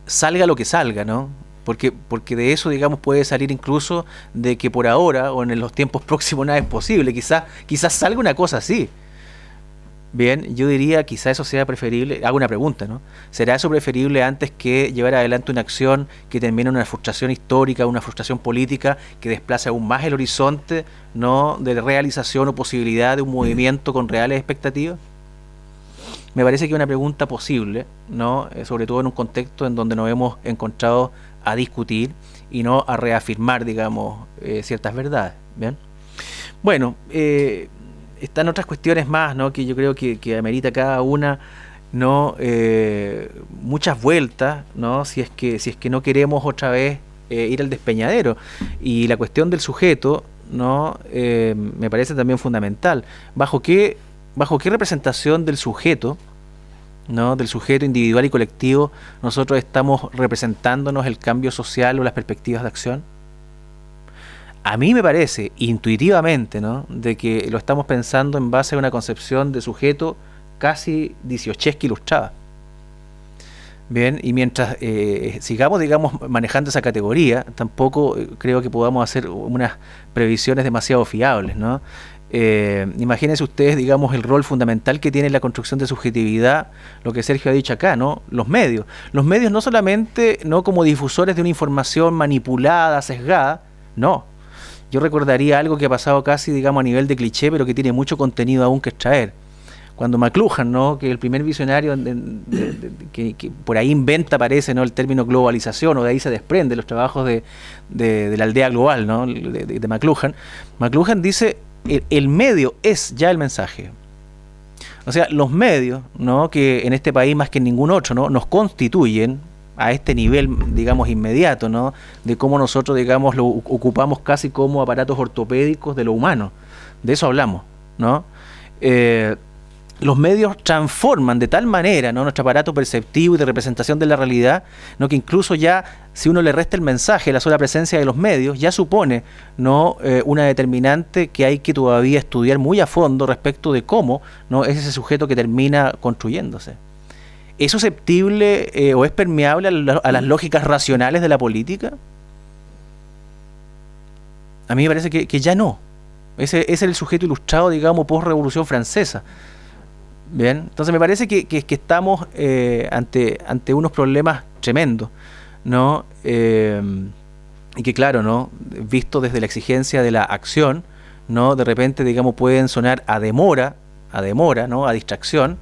salga lo que salga, ¿no? Porque de eso, digamos, puede salir incluso de que por ahora o en los tiempos próximos nada es posible. Quizás salga una cosa así. Bien, yo diría quizá eso sea preferible, hago una pregunta, ¿no? ¿Será eso preferible antes que llevar adelante una acción que termine en una frustración histórica, una frustración política que desplace aún más el horizonte, ¿no? De realización o posibilidad de un movimiento con reales expectativas? Me parece que es una pregunta posible, ¿no? Sobre todo en un contexto en donde nos hemos encontrado a discutir y no a reafirmar, digamos, ciertas verdades. Bien, bueno, están otras cuestiones más, ¿no? Que yo creo que amerita cada una, ¿no? Muchas vueltas, ¿no? Si es que no queremos otra vez ir al despeñadero. Y la cuestión del sujeto, ¿no? Me parece también fundamental. ¿Bajo qué representación del sujeto, ¿no? Del sujeto individual y colectivo nosotros estamos representándonos el cambio social o las perspectivas de acción? A mí me parece, intuitivamente, ¿no? De que lo estamos pensando en base a una concepción de sujeto casi dieciochesca ilustrada. Bien, y mientras sigamos, digamos, manejando esa categoría, tampoco creo que podamos hacer unas previsiones demasiado fiables, ¿no? Imagínense ustedes, digamos, el rol fundamental que tiene la construcción de subjetividad, lo que Sergio ha dicho acá, ¿no? Los medios no solamente, no como difusores de una información manipulada, sesgada, no. Yo recordaría algo que ha pasado casi, digamos, a nivel de cliché, pero que tiene mucho contenido aún que extraer. Cuando McLuhan, ¿no? Que es el primer visionario que por ahí inventa, parece, ¿no? El término globalización, o de ahí se desprende los trabajos de la aldea global, ¿no? De McLuhan. McLuhan dice, el medio es ya el mensaje. O sea, los medios, ¿no? Que en este país más que en ningún otro, ¿no? Nos constituyen a este nivel, digamos, inmediato, ¿no? De cómo nosotros, digamos, lo ocupamos casi como aparatos ortopédicos de lo humano. De eso hablamos, ¿no? los medios transforman de tal manera, ¿no?, nuestro aparato perceptivo y de representación de la realidad, ¿no?, que incluso ya si uno le resta el mensaje, la sola presencia de los medios, ya supone, ¿no?, una determinante que hay que todavía estudiar muy a fondo respecto de cómo, ¿no?, es ese sujeto que termina construyéndose. ¿Es susceptible o es permeable a las lógicas racionales de la política? A mí me parece que ya no. Ese es el sujeto ilustrado, digamos, post-Revolución Francesa. Bien, entonces me parece que estamos ante unos problemas tremendos, ¿no? Y que claro, ¿no?, visto desde la exigencia de la acción, ¿no?, de repente, digamos, pueden sonar a demora, ¿no?, a distracción,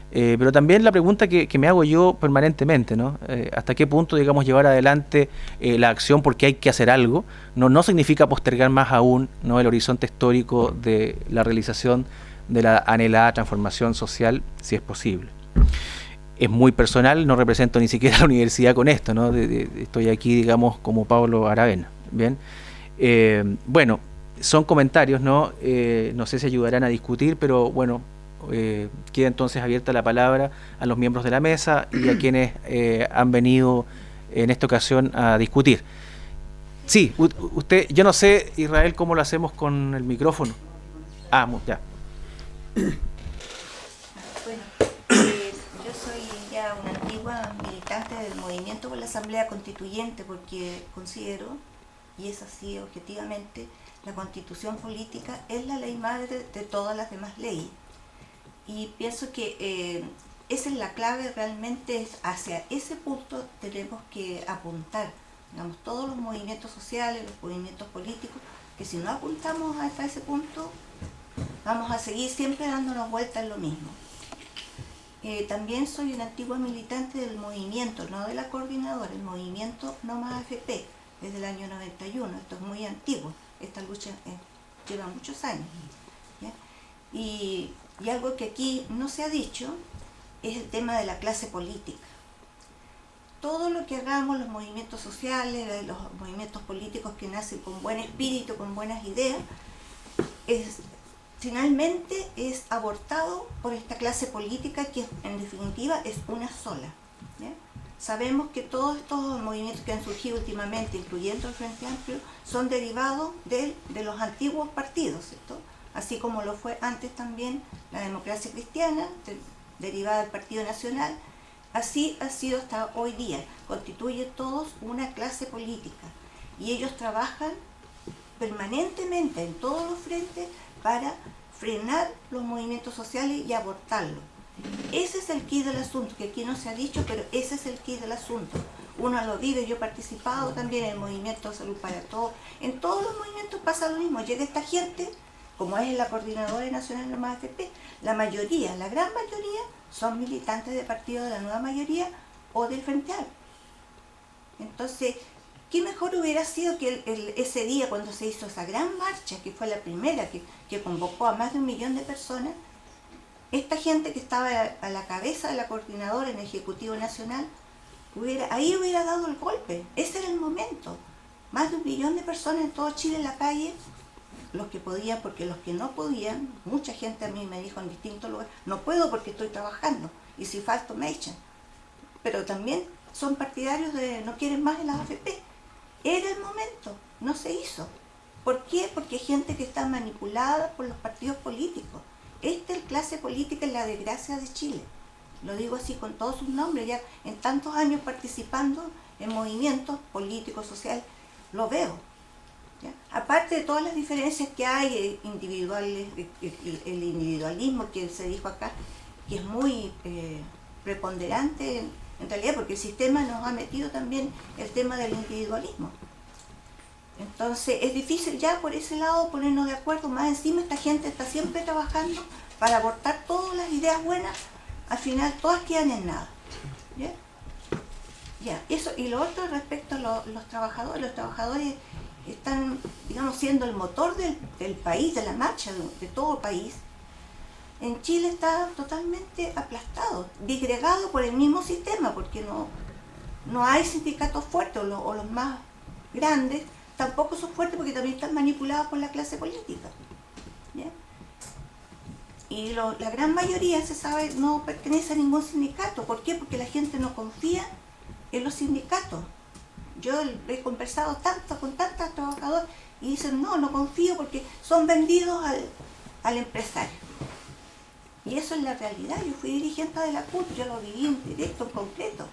pero también la pregunta que me hago yo permanentemente, ¿no?, hasta qué punto, digamos, llevar adelante la acción porque hay que hacer algo, no significa postergar más aún, ¿no?, el horizonte histórico de la realización de la anhelada transformación social, si es posible. Es muy personal, no represento ni siquiera la universidad con esto, ¿no? Estoy aquí, digamos, como Pablo Aravena. Bien, bueno, son comentarios, ¿no? No sé si ayudarán a discutir, pero bueno, queda entonces abierta la palabra a los miembros de la mesa y a quienes han venido en esta ocasión a discutir. Sí, usted, yo no sé, Israel, cómo lo hacemos con el micrófono. Ah, ya. Bueno, yo soy ya una antigua militante del movimiento por la Asamblea Constituyente porque considero, y es así objetivamente, la Constitución política es la ley madre de todas las demás leyes. Y pienso que esa es la clave, realmente hacia ese punto tenemos que apuntar, digamos, todos los movimientos sociales, los movimientos políticos, que si no apuntamos hasta ese punto, vamos a seguir siempre dándonos vueltas en lo mismo. También soy una antigua militante del movimiento, no de la coordinadora, el movimiento No Más AFP, desde el año 91, esto es muy antiguo, esta lucha lleva muchos años. ¿Ya? Y algo que aquí no se ha dicho es el tema de la clase política. Todo lo que hagamos, los movimientos sociales, los movimientos políticos que nacen con buen espíritu, con buenas ideas, finalmente es abortado por esta clase política que en definitiva es una sola. ¿Ya? Sabemos que todos estos movimientos que han surgido últimamente, incluyendo el Frente Amplio, son derivados de los antiguos partidos, ¿cierto? Así como lo fue antes también la Democracia Cristiana, derivada del Partido Nacional, así ha sido hasta hoy día. Constituyen todos una clase política y ellos trabajan permanentemente en todos los frentes para frenar los movimientos sociales y abortarlos. Ese es el quid del asunto, que aquí no se ha dicho, pero ese es el quid del asunto. Uno lo vive, yo he participado también en el movimiento de Salud para Todos. En todos los movimientos pasa lo mismo, llega esta gente, como es la Coordinadora Nacional de la AFP, la mayoría, la gran mayoría, son militantes de partidos de la nueva mayoría o del Frente Amplio. Entonces, ¿qué mejor hubiera sido que ese día cuando se hizo esa gran marcha, que fue la primera que convocó a más de 1 millón de personas, esta gente que estaba a la cabeza de la coordinadora en el Ejecutivo Nacional, ahí hubiera dado el golpe? Ese era el momento. Más de 1 millón de personas en todo Chile en la calle, los que podían, porque los que no podían, mucha gente a mí me dijo en distintos lugares, no puedo porque estoy trabajando, y si falto me echan. Pero también son partidarios de no quieren más en las AFP. Era el momento, no se hizo. ¿Por qué? Porque hay gente que está manipulada por los partidos políticos. Esta es clase política, es la desgracia de Chile. Lo digo así con todos sus nombres, ya en tantos años participando en movimientos políticos, sociales, lo veo. ¿Ya? Aparte de todas las diferencias que hay individuales, el individualismo que se dijo acá, que es muy preponderante en realidad, porque el sistema nos ha metido también el tema del individualismo. Entonces es difícil ya por ese lado ponernos de acuerdo. Más encima esta gente está siempre trabajando para abortar todas las ideas buenas, al final todas quedan en nada. ¿Ya? Ya, eso. Y lo otro respecto a los trabajadores están, digamos, siendo el motor del país, de la marcha de todo el país. En Chile está totalmente aplastado, disgregado por el mismo sistema, porque no hay sindicatos fuertes, o los más grandes tampoco son fuertes porque también están manipulados por la clase política. ¿Ya? Y la gran mayoría, se sabe, no pertenece a ningún sindicato. ¿Por qué? Porque la gente no confía en los sindicatos. Yo he conversado tanto con tantos trabajadores y dicen, no confío porque son vendidos al empresario. Y eso es la realidad. Yo fui dirigente de la CUT, yo lo viví en directo, en concreto.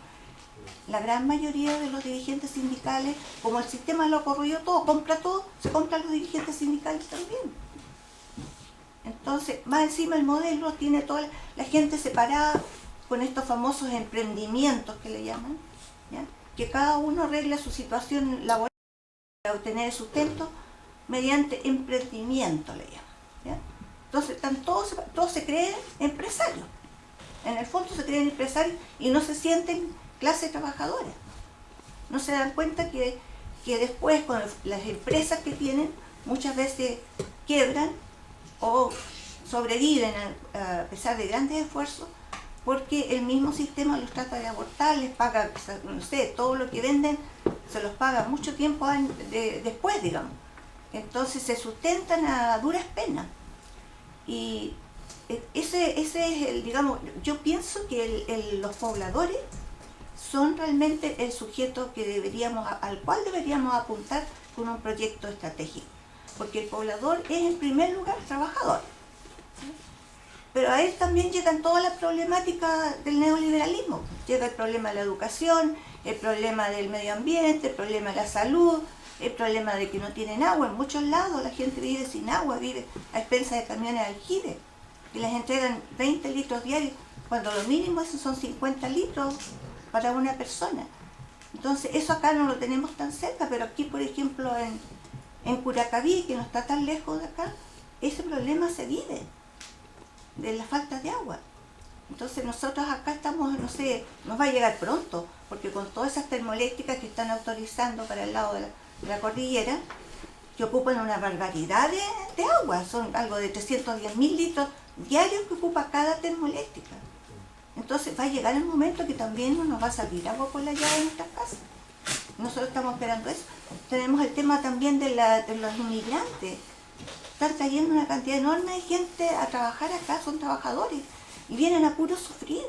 La gran mayoría de los dirigentes sindicales, como el sistema lo corrió todo, compra todo, se compran los dirigentes sindicales también. Entonces, más encima el modelo tiene toda la gente separada con estos famosos emprendimientos que le llaman, ¿ya? Que cada uno arregla su situación laboral para obtener el sustento mediante emprendimiento, le llaman, ¿ya? Entonces, todos se creen empresarios. En el fondo se creen empresarios y no se sienten clase trabajadora. No se dan cuenta que después con las empresas que tienen muchas veces quiebran o sobreviven a pesar de grandes esfuerzos, porque el mismo sistema los trata de abortar, les paga, no sé, todo lo que venden se los paga mucho tiempo después, digamos. Entonces se sustentan a duras penas. Y ese es el, digamos, yo pienso que los pobladores son realmente el sujeto al cual deberíamos apuntar con un proyecto estratégico. Porque el poblador es en primer lugar trabajador. ¿Sí? Pero a él también llegan todas las problemáticas del neoliberalismo. Llega el problema de la educación, el problema del medio ambiente, el problema de la salud, el problema de que no tienen agua. En muchos lados la gente vive sin agua, vive a expensas de camiones de aljibe, y les entregan 20 litros diarios, cuando lo mínimo esos son 50 litros para una persona. Entonces eso acá no lo tenemos tan cerca, pero aquí, por ejemplo, en Curacaví, que no está tan lejos de acá, ese problema se vive, de la falta de agua. Entonces nosotros acá estamos, no sé, nos va a llegar pronto, porque con todas esas termoeléctricas que están autorizando para el lado de la cordillera, que ocupan una barbaridad de agua, son algo de 310.000 litros diarios que ocupa cada termoeléctrica. Entonces va a llegar el momento que también no nos va a salir agua por la llave de nuestras casas. Nosotros estamos esperando eso. Tenemos el tema también de los inmigrantes. Están trayendo una cantidad enorme de gente a trabajar acá, son trabajadores, y vienen a puro sufrir,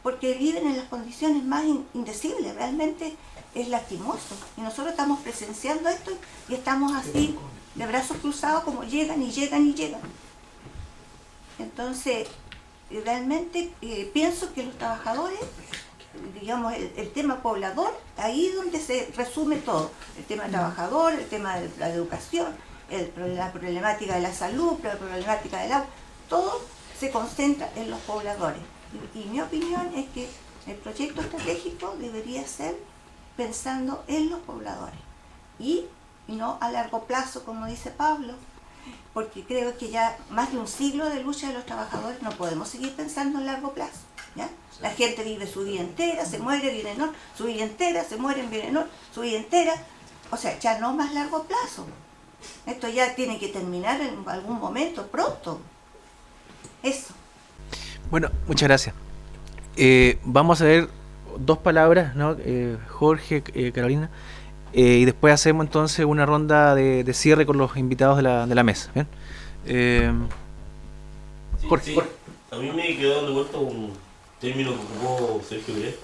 porque viven en las condiciones más indecibles. Realmente es lastimoso. Y nosotros estamos presenciando esto y estamos así, de brazos cruzados, como llegan y llegan y llegan. Entonces, realmente pienso que los trabajadores, digamos, el tema poblador, ahí es donde se resume todo. El tema trabajador, el tema de la educación, la problemática de la salud, la problemática del agua, todo se concentra en los pobladores. Y mi opinión es que el proyecto estratégico debería ser pensando en los pobladores y no a largo plazo, como dice Pablo, porque creo que ya más de un siglo de lucha de los trabajadores no podemos seguir pensando en largo plazo, ¿ya? La gente vive su vida entera, se muere, viene en su vida entera, se mueren, viene en su vida entera, o sea, ya no más largo plazo. Esto ya tiene que terminar en algún momento, pronto. Eso. Bueno, muchas gracias. Vamos a ver dos palabras, ¿no? Jorge, Carolina, y después hacemos entonces una ronda de cierre con los invitados de la mesa. ¿Bien? Jorge, sí. A mí me quedó dando vuelta un término que ocupó Sergio Pérez,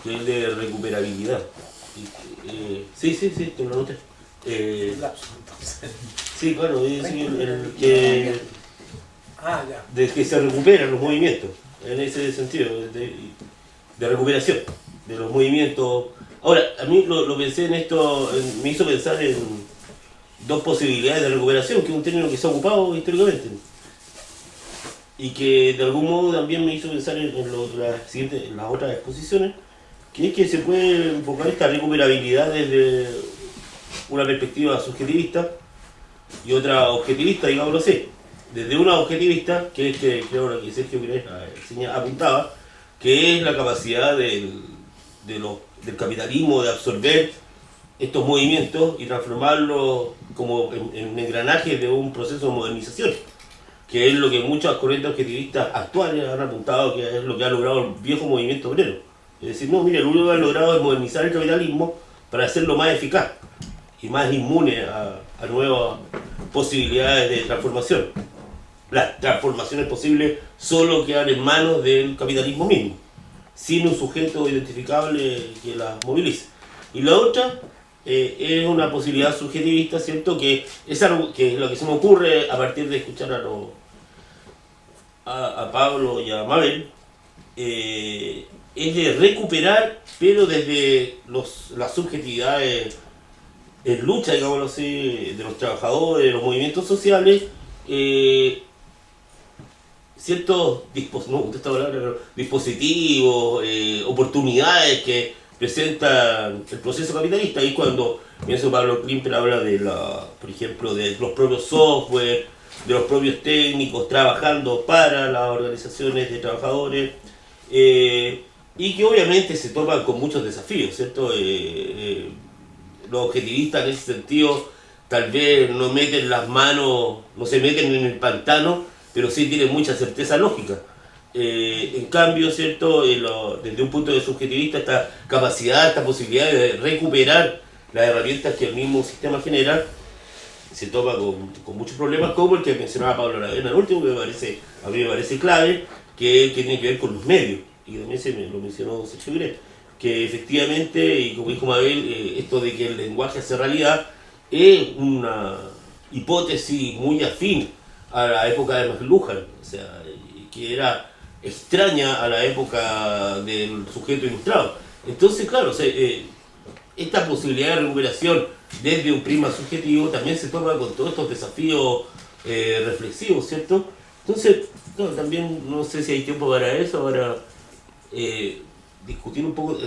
que es el de recuperabilidad. Sí, te lo noté. Sí, claro, es el que de que se recuperan los movimientos, en ese sentido, de recuperación de los movimientos. Ahora, a mí lo pensé en esto, me hizo pensar en dos posibilidades de recuperación, que es un término que se ha ocupado históricamente, y que de algún modo también me hizo pensar en las otras exposiciones, que es que se puede enfocar esta recuperabilidad desde una perspectiva subjetivista y otra objetivista, digámoslo así. Desde una objetivista, que es que creo que Sergio apuntaba, que es la capacidad del capitalismo de absorber estos movimientos y transformarlos como en engranajes de un proceso de modernización, que es lo que muchas corrientes objetivistas actuales han apuntado, que es lo que ha logrado el viejo movimiento obrero. Es decir, no, mire, lo único que han logrado es modernizar el capitalismo para hacerlo más eficaz y más inmune a nuevas posibilidades de transformación. las transformaciones posibles solo quedan en manos del capitalismo mismo, sin un sujeto identificable que las movilice. Y la otra es una posibilidad subjetivista, ¿cierto? Que es algo que es lo que se me ocurre a partir de escuchar a Pablo y a Mabel, es de recuperar, pero desde las subjetividades en lucha, digámoslo así, de los trabajadores, de los movimientos sociales, ciertos dispositivos, oportunidades que presenta el proceso capitalista. Y cuando pienso Pablo Klimper habla por ejemplo, de los propios software, de los propios técnicos trabajando para las organizaciones de trabajadores, y que obviamente se topan con muchos desafíos, ¿cierto? Los objetivistas en ese sentido tal vez no meten las manos, no se meten en el pantano, pero sí tienen mucha certeza lógica. En cambio, ¿cierto? Desde un punto de subjetivista, esta capacidad, esta posibilidad de recuperar las herramientas que el mismo sistema genera, se topa con muchos problemas, como el que mencionaba Pablo Aravena, el último, que a mí me parece clave, que tiene que ver con los medios, y también lo mencionó Sergio Gret, que efectivamente, y como dijo Mabel, esto de que el lenguaje hace realidad es una hipótesis muy afín a la época de McLuhan, o sea, que era extraña a la época del sujeto ilustrado. Entonces, claro, o sea, esta posibilidad de recuperación desde un prisma subjetivo también se toma con todos estos desafíos reflexivos, ¿cierto? Entonces, claro, también no sé si hay tiempo para eso, para discutir un poco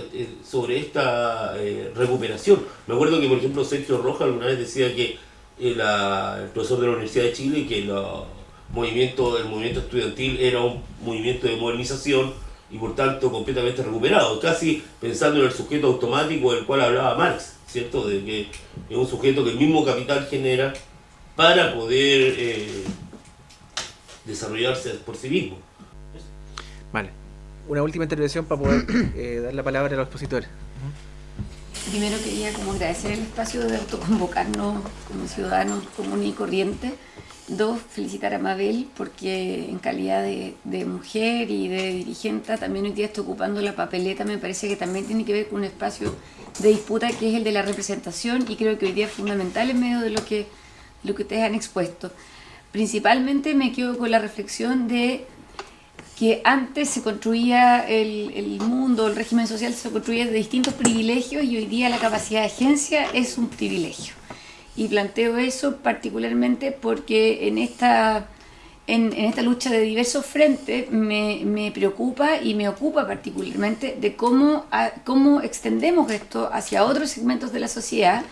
sobre esta recuperación. Me acuerdo que, por ejemplo, Sergio Rojas alguna vez decía que el profesor de la Universidad de Chile, que el movimiento estudiantil era un movimiento de modernización y por tanto completamente recuperado, casi pensando en el sujeto automático del cual hablaba Marx, ¿cierto? De que es un sujeto que el mismo capital genera para poder desarrollarse por sí mismo. Vale. Una última intervención para poder dar la palabra a los expositores. Primero quería como agradecer el espacio de autoconvocarnos como ciudadanos comunes y corrientes. Dos, felicitar a Mabel porque en calidad de mujer y de dirigente también hoy día está ocupando la papeleta. Me parece que también tiene que ver con un espacio de disputa que es el de la representación, y creo que hoy día es fundamental en medio de lo que ustedes han expuesto. Principalmente me quedo con la reflexión de que antes se construía el mundo, el régimen social se construía de distintos privilegios, y hoy día la capacidad de agencia es un privilegio. Y planteo eso particularmente porque en esta lucha de diversos frentes me preocupa y me ocupa particularmente de cómo extendemos esto hacia otros segmentos de la sociedad,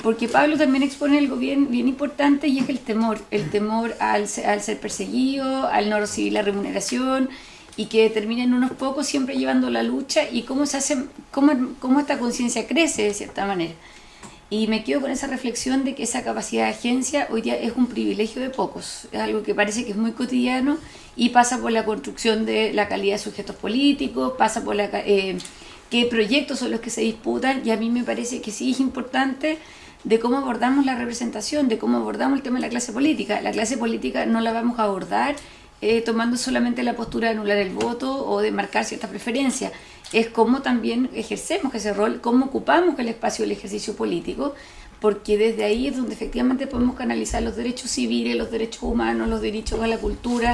porque Pablo también expone algo bien importante, y es el temor al ser perseguido, al no recibir la remuneración, y que terminen unos pocos siempre llevando la lucha, y cómo esta conciencia crece de cierta manera. Y me quedo con esa reflexión de que esa capacidad de agencia hoy día es un privilegio de pocos, es algo que parece que es muy cotidiano y pasa por la construcción de la calidad de sujetos políticos, pasa por qué proyectos son los que se disputan, y a mí me parece que sí es importante de cómo abordamos la representación, de cómo abordamos el tema de la clase política. La clase política no la vamos a abordar tomando solamente la postura de anular el voto o de marcar ciertas preferencias. Es cómo también ejercemos ese rol, cómo ocupamos el espacio del ejercicio político, porque desde ahí es donde efectivamente podemos canalizar los derechos civiles, los derechos humanos, los derechos a la cultura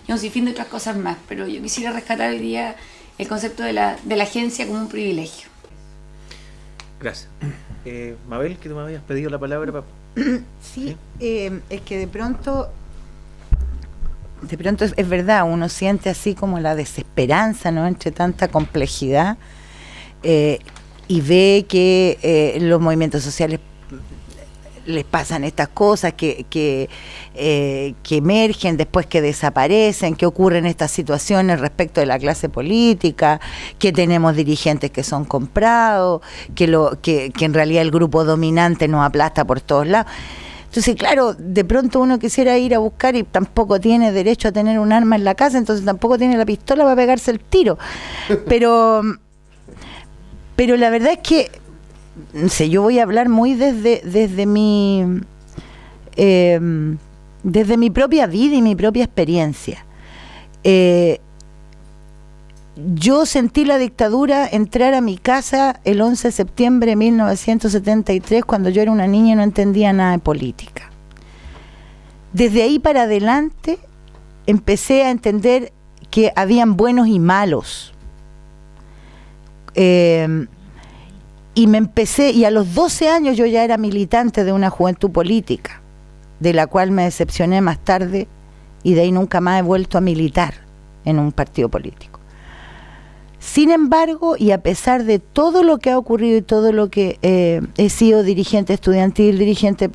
y un sinfín de otras cosas más. Pero yo quisiera rescatar hoy día el concepto de la agencia como un privilegio. Gracias. Mabel, que tú me habías pedido la palabra. Sí, es que de pronto es verdad, uno siente así como la desesperanza, ¿no?, entre tanta complejidad, y ve que los movimientos sociales les pasan estas cosas que emergen, después que desaparecen, que ocurren estas situaciones respecto de la clase política, que tenemos dirigentes que son comprados, que en realidad el grupo dominante nos aplasta por todos lados. Entonces, claro, de pronto uno quisiera ir a buscar y tampoco tiene derecho a tener un arma en la casa, entonces tampoco tiene la pistola para pegarse el tiro. Pero la verdad es que, no sé, yo voy a hablar muy desde mi desde mi propia vida y mi propia experiencia. Yo sentí la dictadura entrar a mi casa el 11 de septiembre de 1973, cuando yo era una niña y no entendía nada de política. Desde ahí para adelante empecé a entender que habían buenos y malos. Y a los 12 años yo ya era militante de una juventud política, de la cual me decepcioné más tarde, y de ahí nunca más he vuelto a militar en un partido político. Sin embargo, y a pesar de todo lo que ha ocurrido y todo lo que he sido dirigente estudiantil, dirigente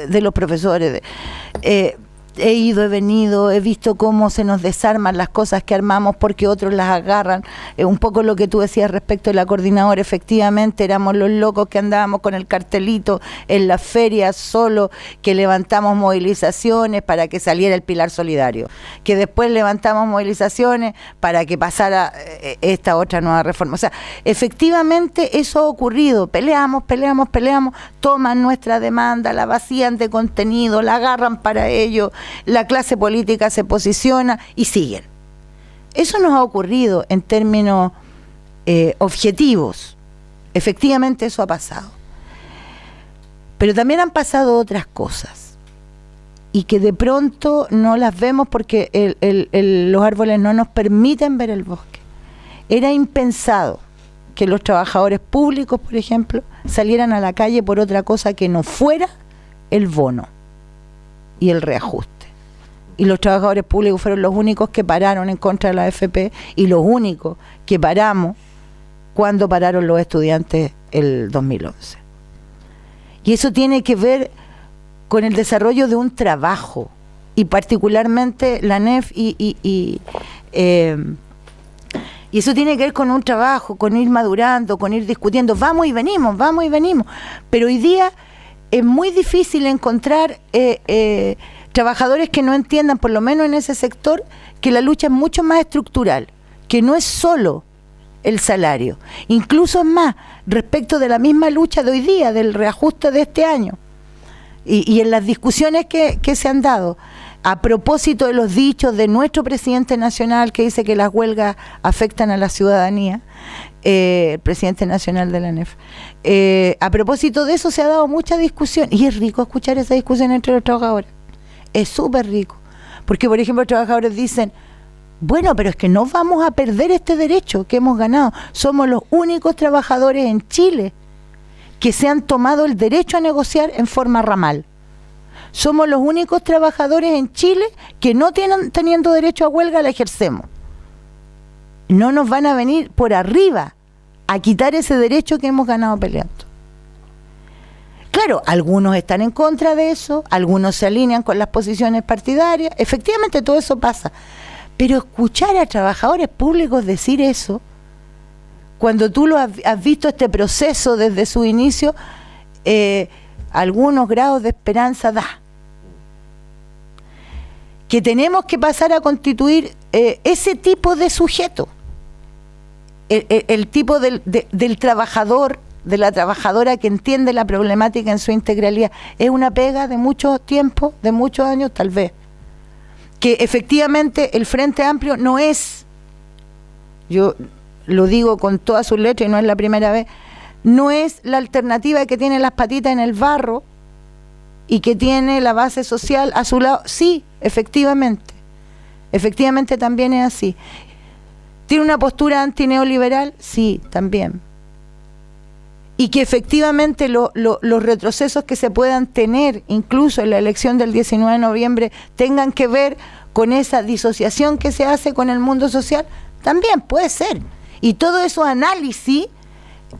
de los profesores, he ido, he venido, he visto cómo se nos desarman las cosas que armamos porque otros las agarran. Un poco lo que tú decías respecto de la coordinadora, efectivamente éramos los locos que andábamos con el cartelito en las ferias solo, que levantamos movilizaciones para que saliera el Pilar Solidario, que después levantamos movilizaciones para que pasara esta otra nueva reforma. O sea, efectivamente eso ha ocurrido, peleamos, toman nuestra demanda, la vacían de contenido, la agarran para ello, la clase política se posiciona y siguen. Eso nos ha ocurrido en términos objetivos. Efectivamente eso ha pasado. Pero también han pasado otras cosas y que de pronto no las vemos porque los árboles no nos permiten ver el bosque. Era impensado que los trabajadores públicos, por ejemplo, salieran a la calle por otra cosa que no fuera el bono y el reajuste. Y los trabajadores públicos fueron los únicos que pararon en contra de la AFP y los únicos que paramos cuando pararon los estudiantes el 2011. Y eso tiene que ver con el desarrollo de un trabajo, y particularmente la ANEF y eso tiene que ver con un trabajo, con ir madurando, con ir discutiendo, vamos y venimos, pero hoy día es muy difícil encontrar trabajadores que no entiendan, por lo menos en ese sector, que la lucha es mucho más estructural, que no es solo el salario, incluso es más, respecto de la misma lucha de hoy día, del reajuste de este año, y en las discusiones que se han dado, a propósito de los dichos de nuestro presidente nacional que dice que las huelgas afectan a la ciudadanía, el presidente nacional de la ANEF. A propósito de eso se ha dado mucha discusión y es rico escuchar esa discusión entre los trabajadores. Es súper rico. Porque, por ejemplo, los trabajadores dicen, bueno, pero es que no vamos a perder este derecho que hemos ganado. Somos los únicos trabajadores en Chile que se han tomado el derecho a negociar en forma ramal. Somos los únicos trabajadores en Chile que no teniendo derecho a huelga la ejercemos. No nos van a venir por arriba a quitar ese derecho que hemos ganado peleando. Claro, algunos están en contra de eso, algunos se alinean con las posiciones partidarias, efectivamente todo eso pasa. Pero escuchar a trabajadores públicos decir eso, cuando tú lo has visto este proceso desde su inicio, algunos grados de esperanza da. Que tenemos que pasar a constituir ese tipo de sujeto, el tipo del trabajador, de la trabajadora que entiende la problemática en su integralidad. Es una pega de mucho tiempo, de muchos años tal vez, que efectivamente el Frente Amplio no es, yo lo digo con todas sus letras y no es la primera vez, no es la alternativa que tiene las patitas en el barro y que tiene la base social a su lado. Sí, efectivamente también es así. ¿Tiene una postura antineoliberal? Sí, también. Y que efectivamente los retrocesos que se puedan tener, incluso en la elección del 19 de noviembre, tengan que ver con esa disociación que se hace con el mundo social, también puede ser. Y todos esos análisis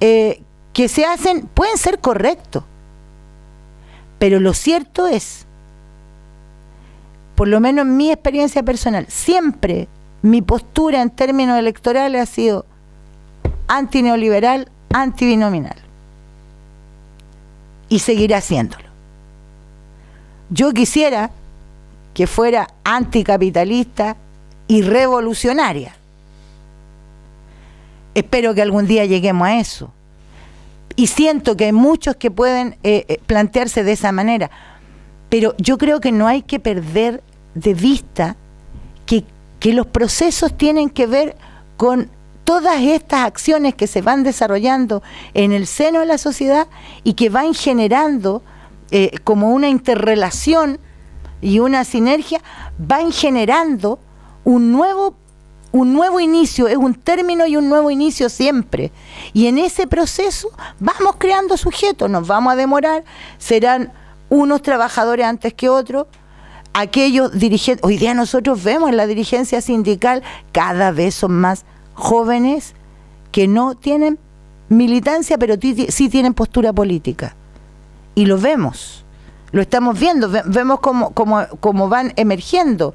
que se hacen pueden ser correctos. Pero lo cierto es, por lo menos en mi experiencia personal, siempre mi postura en términos electorales ha sido antineoliberal, antibinominal. Y seguirá haciéndolo. Yo quisiera que fuera anticapitalista y revolucionaria. Espero que algún día lleguemos a eso. Y siento que hay muchos que pueden plantearse de esa manera. Pero yo creo que no hay que perder de vista que los procesos tienen que ver con todas estas acciones que se van desarrollando en el seno de la sociedad y que van generando como una interrelación y una sinergia, van generando un nuevo inicio, es un término y un nuevo inicio siempre. Y en ese proceso vamos creando sujetos, nos vamos a demorar, serán unos trabajadores antes que otros, aquellos dirigentes. Hoy día nosotros vemos en la dirigencia sindical cada vez son más jóvenes que no tienen militancia, pero sí tienen postura política. Y lo vemos, lo estamos viendo, vemos cómo van emergiendo,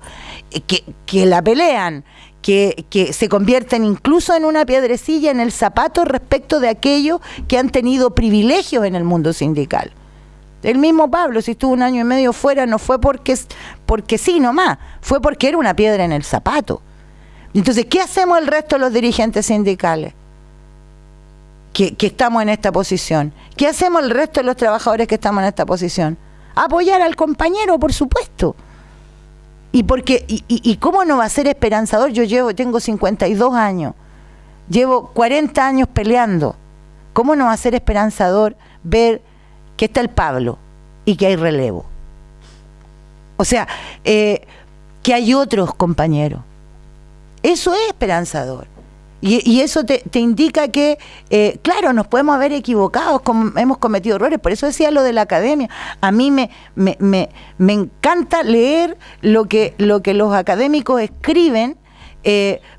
que la pelean, que se convierten incluso en una piedrecilla en el zapato respecto de aquellos que han tenido privilegios en el mundo sindical. El mismo Pablo, si estuvo 1 año y medio fuera, no fue porque sí nomás, fue porque era una piedra en el zapato. Entonces, ¿qué hacemos el resto de los dirigentes sindicales que estamos en esta posición? ¿Qué hacemos el resto de los trabajadores que estamos en esta posición? Apoyar al compañero, por supuesto. ¿Y cómo no va a ser esperanzador? Tengo 52 años, llevo 40 años peleando. ¿Cómo no va a ser esperanzador ver que está el Pablo y que hay relevo? O sea, que hay otros compañeros. Eso es esperanzador. Y eso te indica que, claro, nos podemos haber equivocado, hemos cometido errores. Por eso decía lo de la academia. A mí me encanta leer lo que los académicos escriben,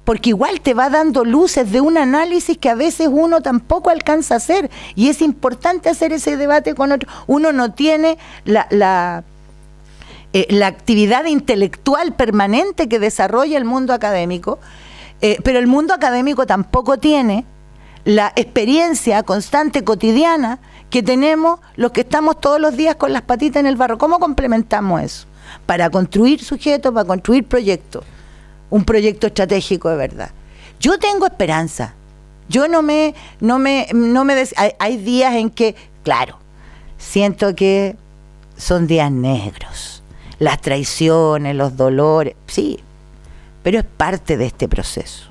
porque igual te va dando luces de un análisis que a veces uno tampoco alcanza a hacer. Y es importante hacer ese debate con otro. Uno no tiene la actividad intelectual permanente que desarrolla el mundo académico, pero el mundo académico tampoco tiene la experiencia constante, cotidiana, que tenemos los que estamos todos los días con las patitas en el barro. ¿Cómo complementamos eso? Para construir sujetos, para construir proyectos, un proyecto estratégico de verdad. Yo tengo esperanza. Yo hay días en que, claro, siento que son días negros. Las traiciones, los dolores, sí, pero es parte de este proceso.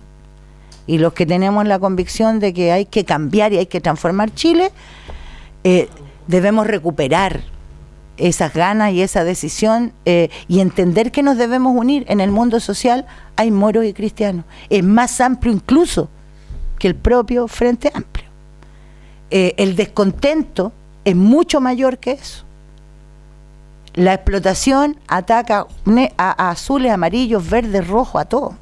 Y los que tenemos la convicción de que hay que cambiar y hay que transformar Chile, debemos recuperar esas ganas y esa decisión y entender que nos debemos unir. En el mundo social hay moros y cristianos. Es más amplio incluso que el propio Frente Amplio. El descontento es mucho mayor que eso. La explotación ataca a azules, amarillos, verdes, rojos, a todo.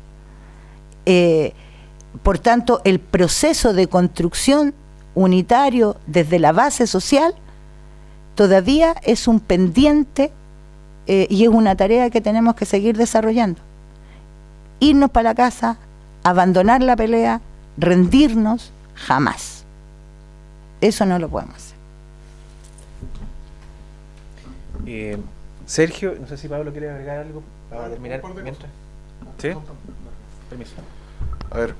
Por tanto, el proceso de construcción unitario desde la base social todavía es un pendiente y es una tarea que tenemos que seguir desarrollando. Irnos para la casa, abandonar la pelea, rendirnos, jamás. Eso no lo podemos hacer. Sergio, no sé si Pablo quiere agregar algo para terminar mientras. ¿Sí? Permiso. A ver.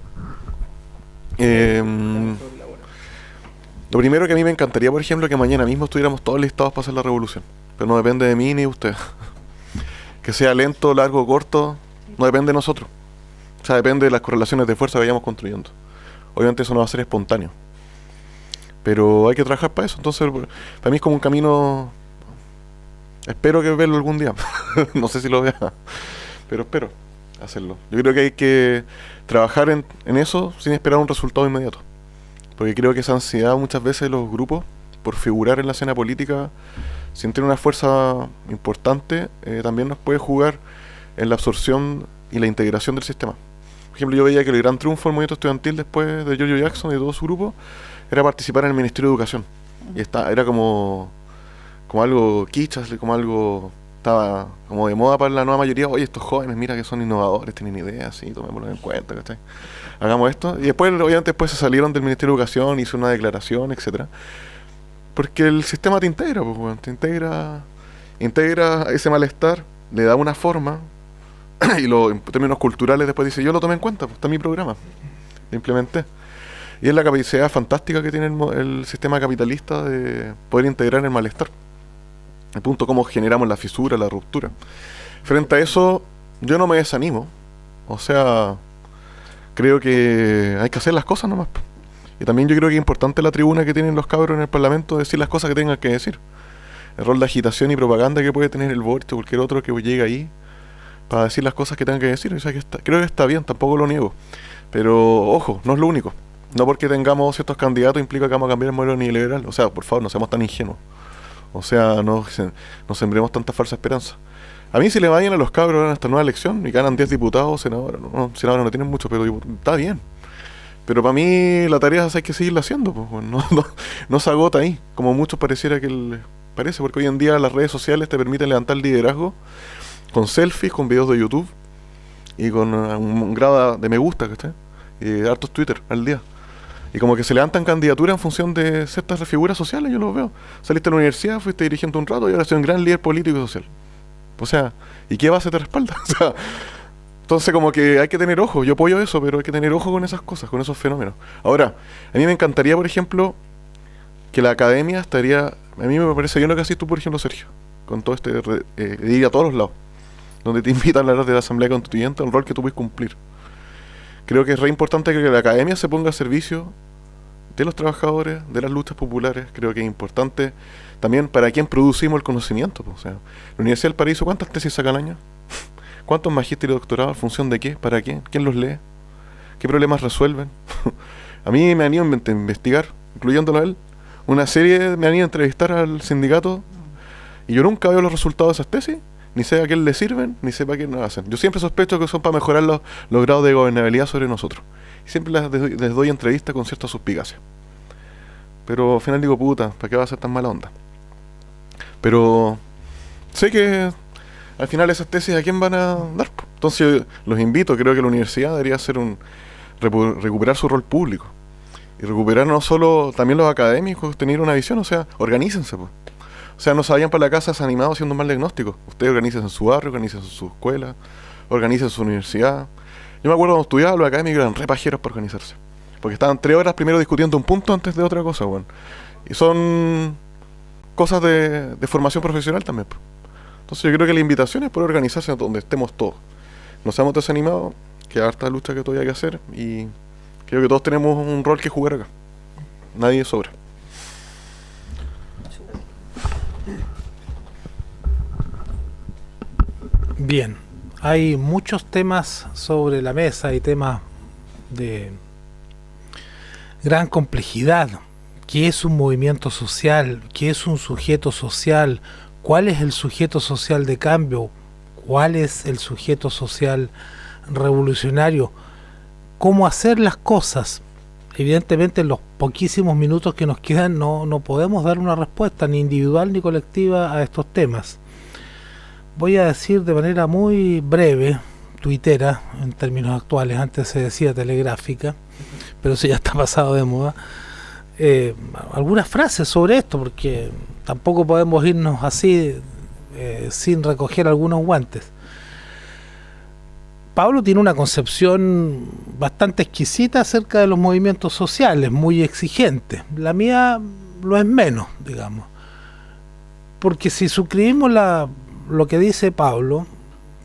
Lo primero que a mí me encantaría, por ejemplo, que mañana mismo estuviéramos todos listados para hacer la revolución. Pero no depende de mí ni de usted. Que sea lento, largo, corto, no depende de nosotros. O sea, depende de las correlaciones de fuerza que vayamos construyendo. Obviamente eso no va a ser espontáneo. Pero hay que trabajar para eso. Entonces, para mí es como un camino. Espero que verlo algún día. No sé si lo vea, pero espero hacerlo. Yo creo que hay que trabajar en eso sin esperar un resultado inmediato. Porque creo que esa ansiedad muchas veces de los grupos por figurar en la escena política, sin tener una fuerza importante, también nos puede jugar en la absorción y la integración del sistema. Por ejemplo, yo veía que el gran triunfo del movimiento estudiantil después de Giorgio Jackson y de todo su grupo era participar en el Ministerio de Educación. Y era como algo kitsch, como algo estaba como de moda para la nueva mayoría. Oye, estos jóvenes, mira que son innovadores, tienen ideas, sí, tomémoslo en cuenta, ¿cachai? Hagamos esto. Y después, obviamente, se salieron del Ministerio de Educación, hizo una declaración, etcétera. Porque el sistema te integra, pues, bueno, te integra ese malestar, le da una forma, y en términos culturales después dice, yo lo tomé en cuenta, pues está en mi programa, lo implementé. Y es la capacidad fantástica que tiene el sistema capitalista de poder integrar el malestar. el punto cómo generamos la fisura, la ruptura. Frente a eso, yo no me desanimo. O sea, creo que hay que hacer las cosas nomás. Y también yo creo que es importante la tribuna que tienen los cabros en el Parlamento, decir las cosas que tengan que decir. El rol de agitación y propaganda que puede tener el Boric o cualquier otro que llegue ahí para decir las cosas que tengan que decir. O sea, creo que está bien, tampoco lo niego. Pero, ojo, no es lo único. No porque tengamos ciertos candidatos implica que vamos a cambiar el modelo neoliberal. O sea, por favor, no seamos tan ingenuos. O sea, no sembremos tanta falsa esperanza. A mí si le vayan a los cabros en esta nueva elección y ganan 10 diputados, senadores no tienen mucho, pero está bien. Pero para mí la tarea hay que seguirla haciendo, pues, no se agota ahí, como muchos pareciera que les parece, porque hoy en día las redes sociales te permiten levantar liderazgo con selfies, con videos de YouTube y con un grado de me gusta, ¿cachai? Y de hartos Twitter al día. Y como que se levantan candidaturas en función de ciertas figuras sociales, yo lo veo. Saliste de la universidad, fuiste dirigente un rato y ahora soy un gran líder político y social. O sea, ¿y qué base te respalda? O sea, entonces como que hay que tener ojo, yo apoyo eso, pero hay que tener ojo con esas cosas, con esos fenómenos. Ahora, a mí me encantaría, por ejemplo, que la academia estaría, a mí me parece bien lo que haces tú, por ejemplo, Sergio, con todo de ir a todos los lados, donde te invitan a hablar de la Asamblea Constituyente, un rol que tú puedes cumplir. Creo que es re importante que la academia se ponga al servicio de los trabajadores, de las luchas populares. Creo que es importante también para quién producimos el conocimiento. O sea, la Universidad del Paraíso, ¿cuántas tesis saca al año? ¿Cuántos magísteres y doctorados? ¿En función de qué? ¿Para qué? ¿Quién los lee? ¿Qué problemas resuelven? A mí me han ido a investigar, incluyéndolo a él, una serie, me han ido a entrevistar al sindicato y yo nunca veo los resultados de esas tesis, ni sé a quién les sirven, ni sé para qué nos hacen. Yo siempre sospecho que son para mejorar los grados de gobernabilidad sobre nosotros. Y siempre les doy entrevistas con cierta suspicacia. Pero al final digo, puta, ¿para qué va a ser tan mala onda? Pero sé que al final esas tesis a quién van a dar. Entonces los invito, creo que la universidad debería hacer recuperar su rol público. Y recuperar no solo también los académicos, tener una visión, o sea, organícense, pues. O sea, no se vayan para la casa desanimados haciendo mal diagnóstico. Ustedes organicen en su barrio, organicen en su escuela, organicen en su universidad. Yo me acuerdo cuando estudiaba, los académicos eran re pajeros para organizarse. Porque estaban 3 horas primero discutiendo un punto antes de otra cosa, bueno. Y son cosas de formación profesional también, pues. Entonces yo creo que la invitación es poder organizarse donde estemos todos. No seamos desanimados, que hay harta lucha que todavía hay que hacer y creo que todos tenemos un rol que jugar acá. Nadie sobra. Bien, hay muchos temas sobre la mesa y temas de gran complejidad. ¿Qué es un movimiento social? ¿Qué es un sujeto social? ¿Cuál es el sujeto social de cambio? ¿Cuál es el sujeto social revolucionario? ¿Cómo hacer las cosas? Evidentemente en los poquísimos minutos que nos quedan no podemos dar una respuesta ni individual ni colectiva a estos temas. Voy a decir de manera muy breve, tuitera en términos actuales, antes se decía telegráfica, pero eso ya está pasado de moda, algunas frases sobre esto, porque tampoco podemos irnos así sin recoger algunos guantes. Pablo tiene una concepción bastante exquisita acerca de los movimientos sociales, muy exigente. La mía lo es menos, digamos. Porque si suscribimos lo que dice Pablo,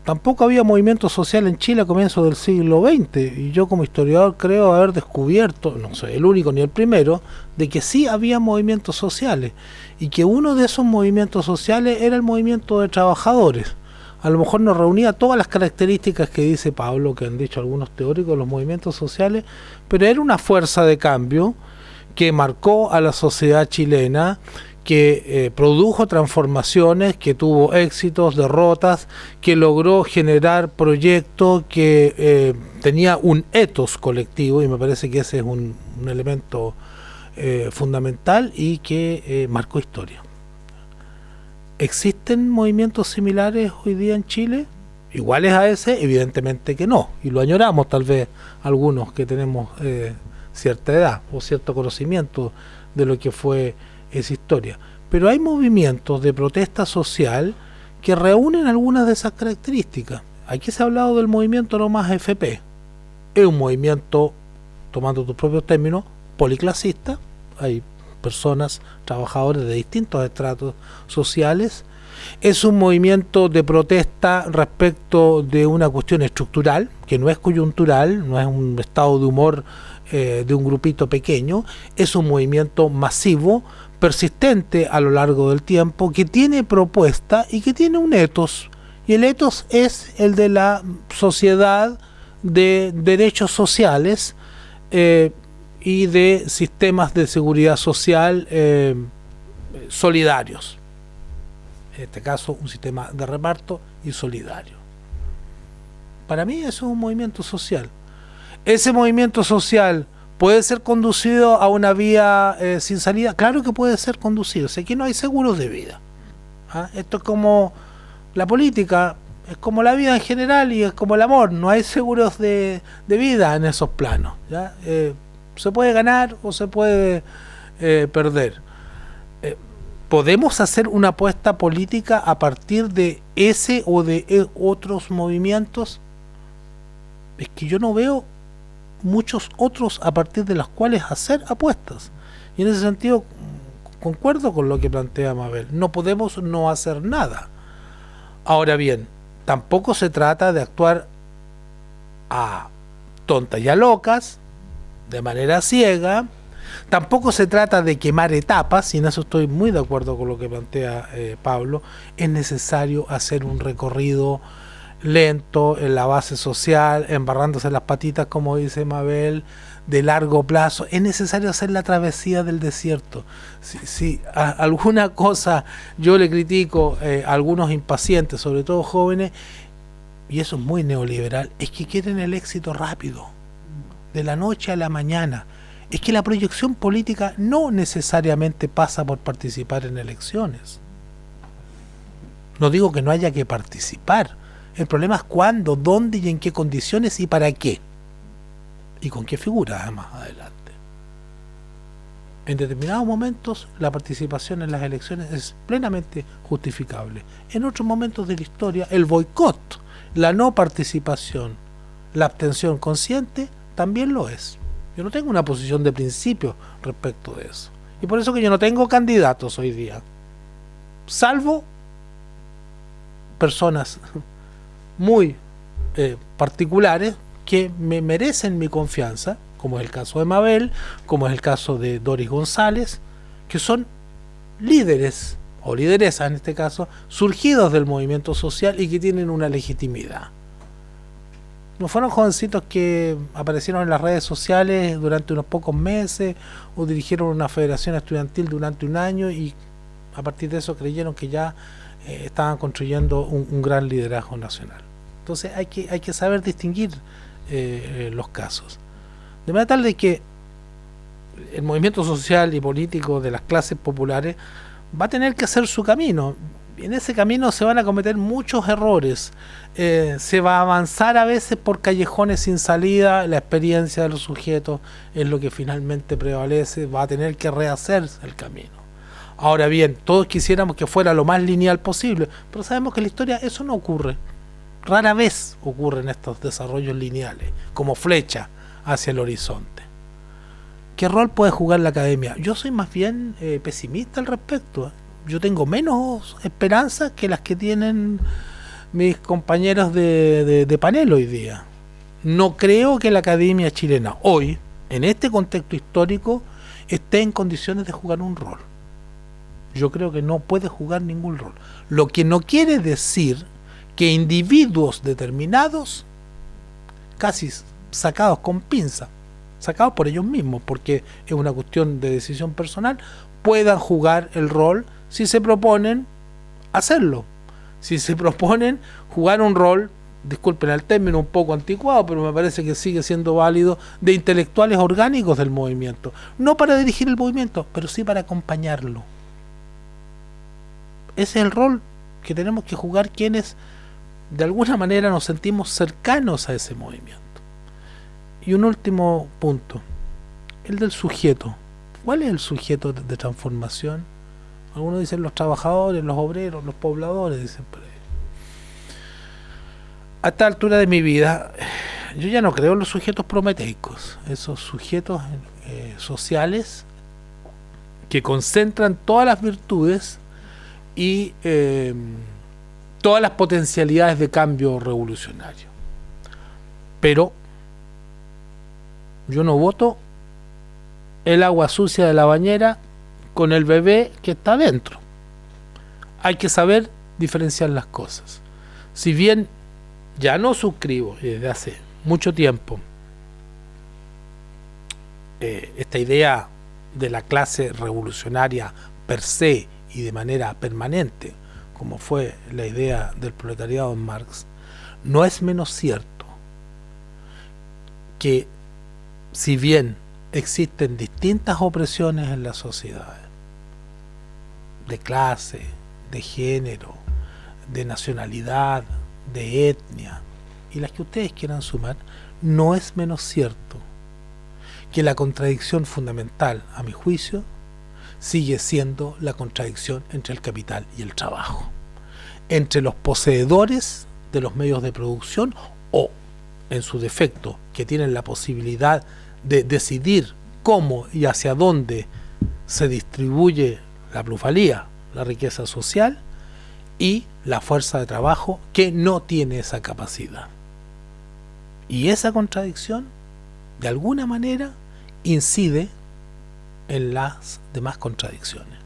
tampoco había movimiento social en Chile a comienzos del siglo XX, y yo como historiador creo haber descubierto, no soy el único ni el primero, de que sí había movimientos sociales, y que uno de esos movimientos sociales era el movimiento de trabajadores. A lo mejor no reunía todas las características que dice Pablo, que han dicho algunos teóricos de los movimientos sociales, pero era una fuerza de cambio que marcó a la sociedad chilena, que produjo transformaciones, que tuvo éxitos, derrotas, que logró generar proyectos, que tenía un ethos colectivo, y me parece que ese es un elemento fundamental y que marcó historia. ¿Existen movimientos similares hoy día en Chile? ¿Iguales a ese? Evidentemente que no, y lo añoramos tal vez algunos que tenemos cierta edad o cierto conocimiento de lo que fue esa historia. Pero hay movimientos de protesta social que reúnen algunas de esas características. Aquí se ha hablado del movimiento No Más AFP. Es un movimiento, tomando tus propios términos, policlasista. Hay personas, trabajadores de distintos estratos sociales. Es un movimiento de protesta respecto de una cuestión estructural, que no es coyuntural, no es un estado de humor de un grupito pequeño, es un movimiento masivo, persistente a lo largo del tiempo, que tiene propuesta y que tiene un ethos. Y el ethos es el de la sociedad de derechos sociales y de sistemas de seguridad social solidarios. En este caso, un sistema de reparto y solidario. Para mí eso es un movimiento social. ¿Ese movimiento social puede ser conducido a una vía sin salida? Claro que puede ser conducido. Sé que no hay seguros de vida. Esto es como la política, es como la vida en general y es como el amor. No hay seguros de vida en esos planos, ¿ya? Se puede ganar o se puede perder. ¿Podemos hacer una apuesta política a partir de ese o de otros movimientos? Es que yo no veo muchos otros a partir de los cuales hacer apuestas. Y en ese sentido concuerdo con lo que plantea Mabel. No podemos no hacer nada. Ahora bien, tampoco se trata de actuar a tontas y a locas, de manera ciega. Tampoco se trata de quemar etapas, y en eso estoy muy de acuerdo con lo que plantea Pablo. Es necesario hacer un recorrido lento en la base social, embarrándose las patitas, como dice Mabel, de largo plazo. Es necesario hacer la travesía del desierto. Si alguna cosa yo le critico a algunos impacientes, sobre todo jóvenes, y eso es muy neoliberal, es que quieren el éxito rápido, de la noche a la mañana. Es que la proyección política no necesariamente pasa por participar en elecciones. No digo que no haya que participar. El problema es cuándo, dónde y en qué condiciones y para qué. Y con qué figura más adelante. En determinados momentos la participación en las elecciones es plenamente justificable. En otros momentos de la historia el boicot, la no participación, la abstención consciente también lo es. Yo no tengo una posición de principio respecto de eso. Y por eso que yo no tengo candidatos hoy día. Salvo personas muy particulares que me merecen mi confianza, como es el caso de Mabel, como es el caso de Doris González, que son líderes, o lideresas en este caso, surgidos del movimiento social y que tienen una legitimidad. No fueron jovencitos que aparecieron en las redes sociales durante unos pocos meses o dirigieron una federación estudiantil durante un año y a partir de eso creyeron que ya estaban construyendo un gran liderazgo nacional. Entonces hay que saber distinguir los casos. De manera tal de que el movimiento social y político de las clases populares va a tener que hacer su camino. En ese camino se van a cometer muchos errores. Se va a avanzar a veces por callejones sin salida. La experiencia de los sujetos es lo que finalmente prevalece. Va a tener que rehacerse el camino. Ahora bien, todos quisiéramos que fuera lo más lineal posible, pero sabemos que en la historia eso no ocurre. Rara vez ocurren estos desarrollos lineales, como flecha hacia el horizonte. ¿Qué rol puede jugar la academia? Yo soy más bien pesimista al respecto. Yo tengo menos esperanzas que las que tienen mis compañeros de panel hoy día. No creo que la academia chilena hoy, en este contexto histórico, esté en condiciones de jugar un rol. Yo creo que no puede jugar ningún rol. Lo que no quiere decir que individuos determinados, casi sacados con pinza, sacados por ellos mismos, porque es una cuestión de decisión personal, puedan jugar el rol si se proponen hacerlo. Si se proponen jugar un rol, disculpen el término un poco anticuado, pero me parece que sigue siendo válido, de intelectuales orgánicos del movimiento. No para dirigir el movimiento, pero sí para acompañarlo. Ese es el rol que tenemos que jugar quienes de alguna manera nos sentimos cercanos a ese movimiento. Y un último punto, el del sujeto. ¿Cuál es el sujeto de transformación? Algunos dicen los trabajadores, los obreros, los pobladores, dicen por ahí. A esta altura de mi vida, yo ya no creo en los sujetos prometeicos, esos sujetos sociales que concentran todas las virtudes y todas las potencialidades de cambio revolucionario. Pero yo no voto el agua sucia de la bañera con el bebé que está dentro. Hay que saber diferenciar las cosas. Si bien ya no suscribo desde hace mucho tiempo esta idea de la clase revolucionaria per se y de manera permanente, como fue la idea del proletariado en Marx, no es menos cierto que, si bien existen distintas opresiones en la sociedad, de clase, de género, de nacionalidad, de etnia, y las que ustedes quieran sumar, no es menos cierto que la contradicción fundamental, a mi juicio, sigue siendo la contradicción entre el capital y el trabajo, entre los poseedores de los medios de producción o, en su defecto, que tienen la posibilidad de decidir cómo y hacia dónde se distribuye la plusvalía, la riqueza social, y la fuerza de trabajo que no tiene esa capacidad. Y esa contradicción, de alguna manera, incide en las demás contradicciones.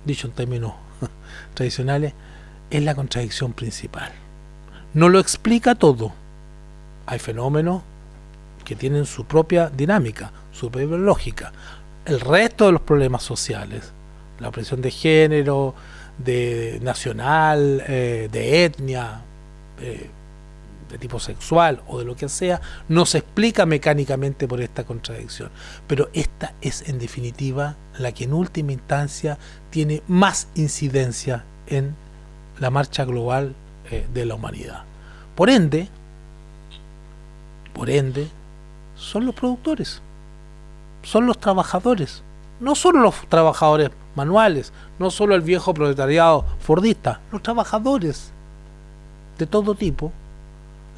Dicho en términos tradicionales, es la contradicción principal. No lo explica todo. Hay fenómenos que tienen su propia dinámica, su propia lógica. El resto de los problemas sociales, la opresión de género, de nacional, de etnia, de tipo sexual o de lo que sea, no se explica mecánicamente por esta contradicción. Pero esta es, en definitiva, la que en última instancia tiene más incidencia en la marcha global de la humanidad. Por ende, son los productores, son los trabajadores, no solo los trabajadores manuales, no solo el viejo proletariado fordista, los trabajadores de todo tipo,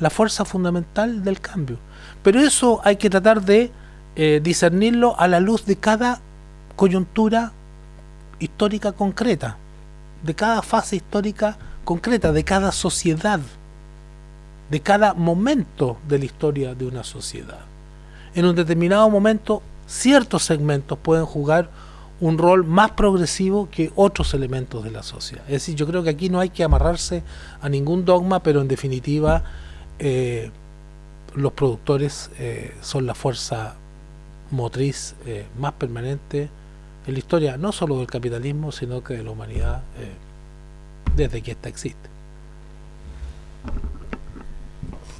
la fuerza fundamental del cambio. Pero eso hay que tratar de discernirlo a la luz de cada coyuntura histórica concreta, de cada fase histórica concreta, de cada sociedad, de cada momento de la historia de una sociedad. En un determinado momento, ciertos segmentos pueden jugar un rol más progresivo que otros elementos de la sociedad. Es decir, yo creo que aquí no hay que amarrarse a ningún dogma, pero en definitiva los productores son la fuerza motriz más permanente en la historia, no solo del capitalismo, sino que de la humanidad desde que ésta existe.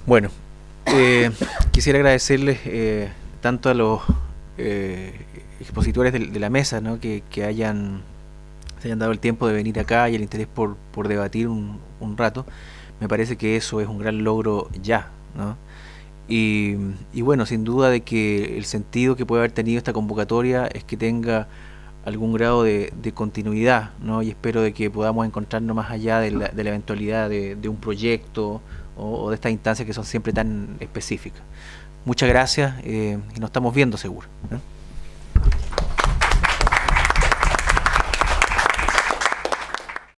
Bueno, quisiera agradecerles tanto a los expositores de la mesa, ¿no? que se hayan dado el tiempo de venir acá y el interés por debatir un rato. Me parece que eso es un gran logro ya, ¿no? Y bueno, sin duda de que el sentido que puede haber tenido esta convocatoria es que tenga algún grado de continuidad, ¿no? Y espero de que podamos encontrarnos más allá de la eventualidad de un proyecto o de estas instancias que son siempre tan específicas. Muchas gracias y nos estamos viendo seguro, ¿no?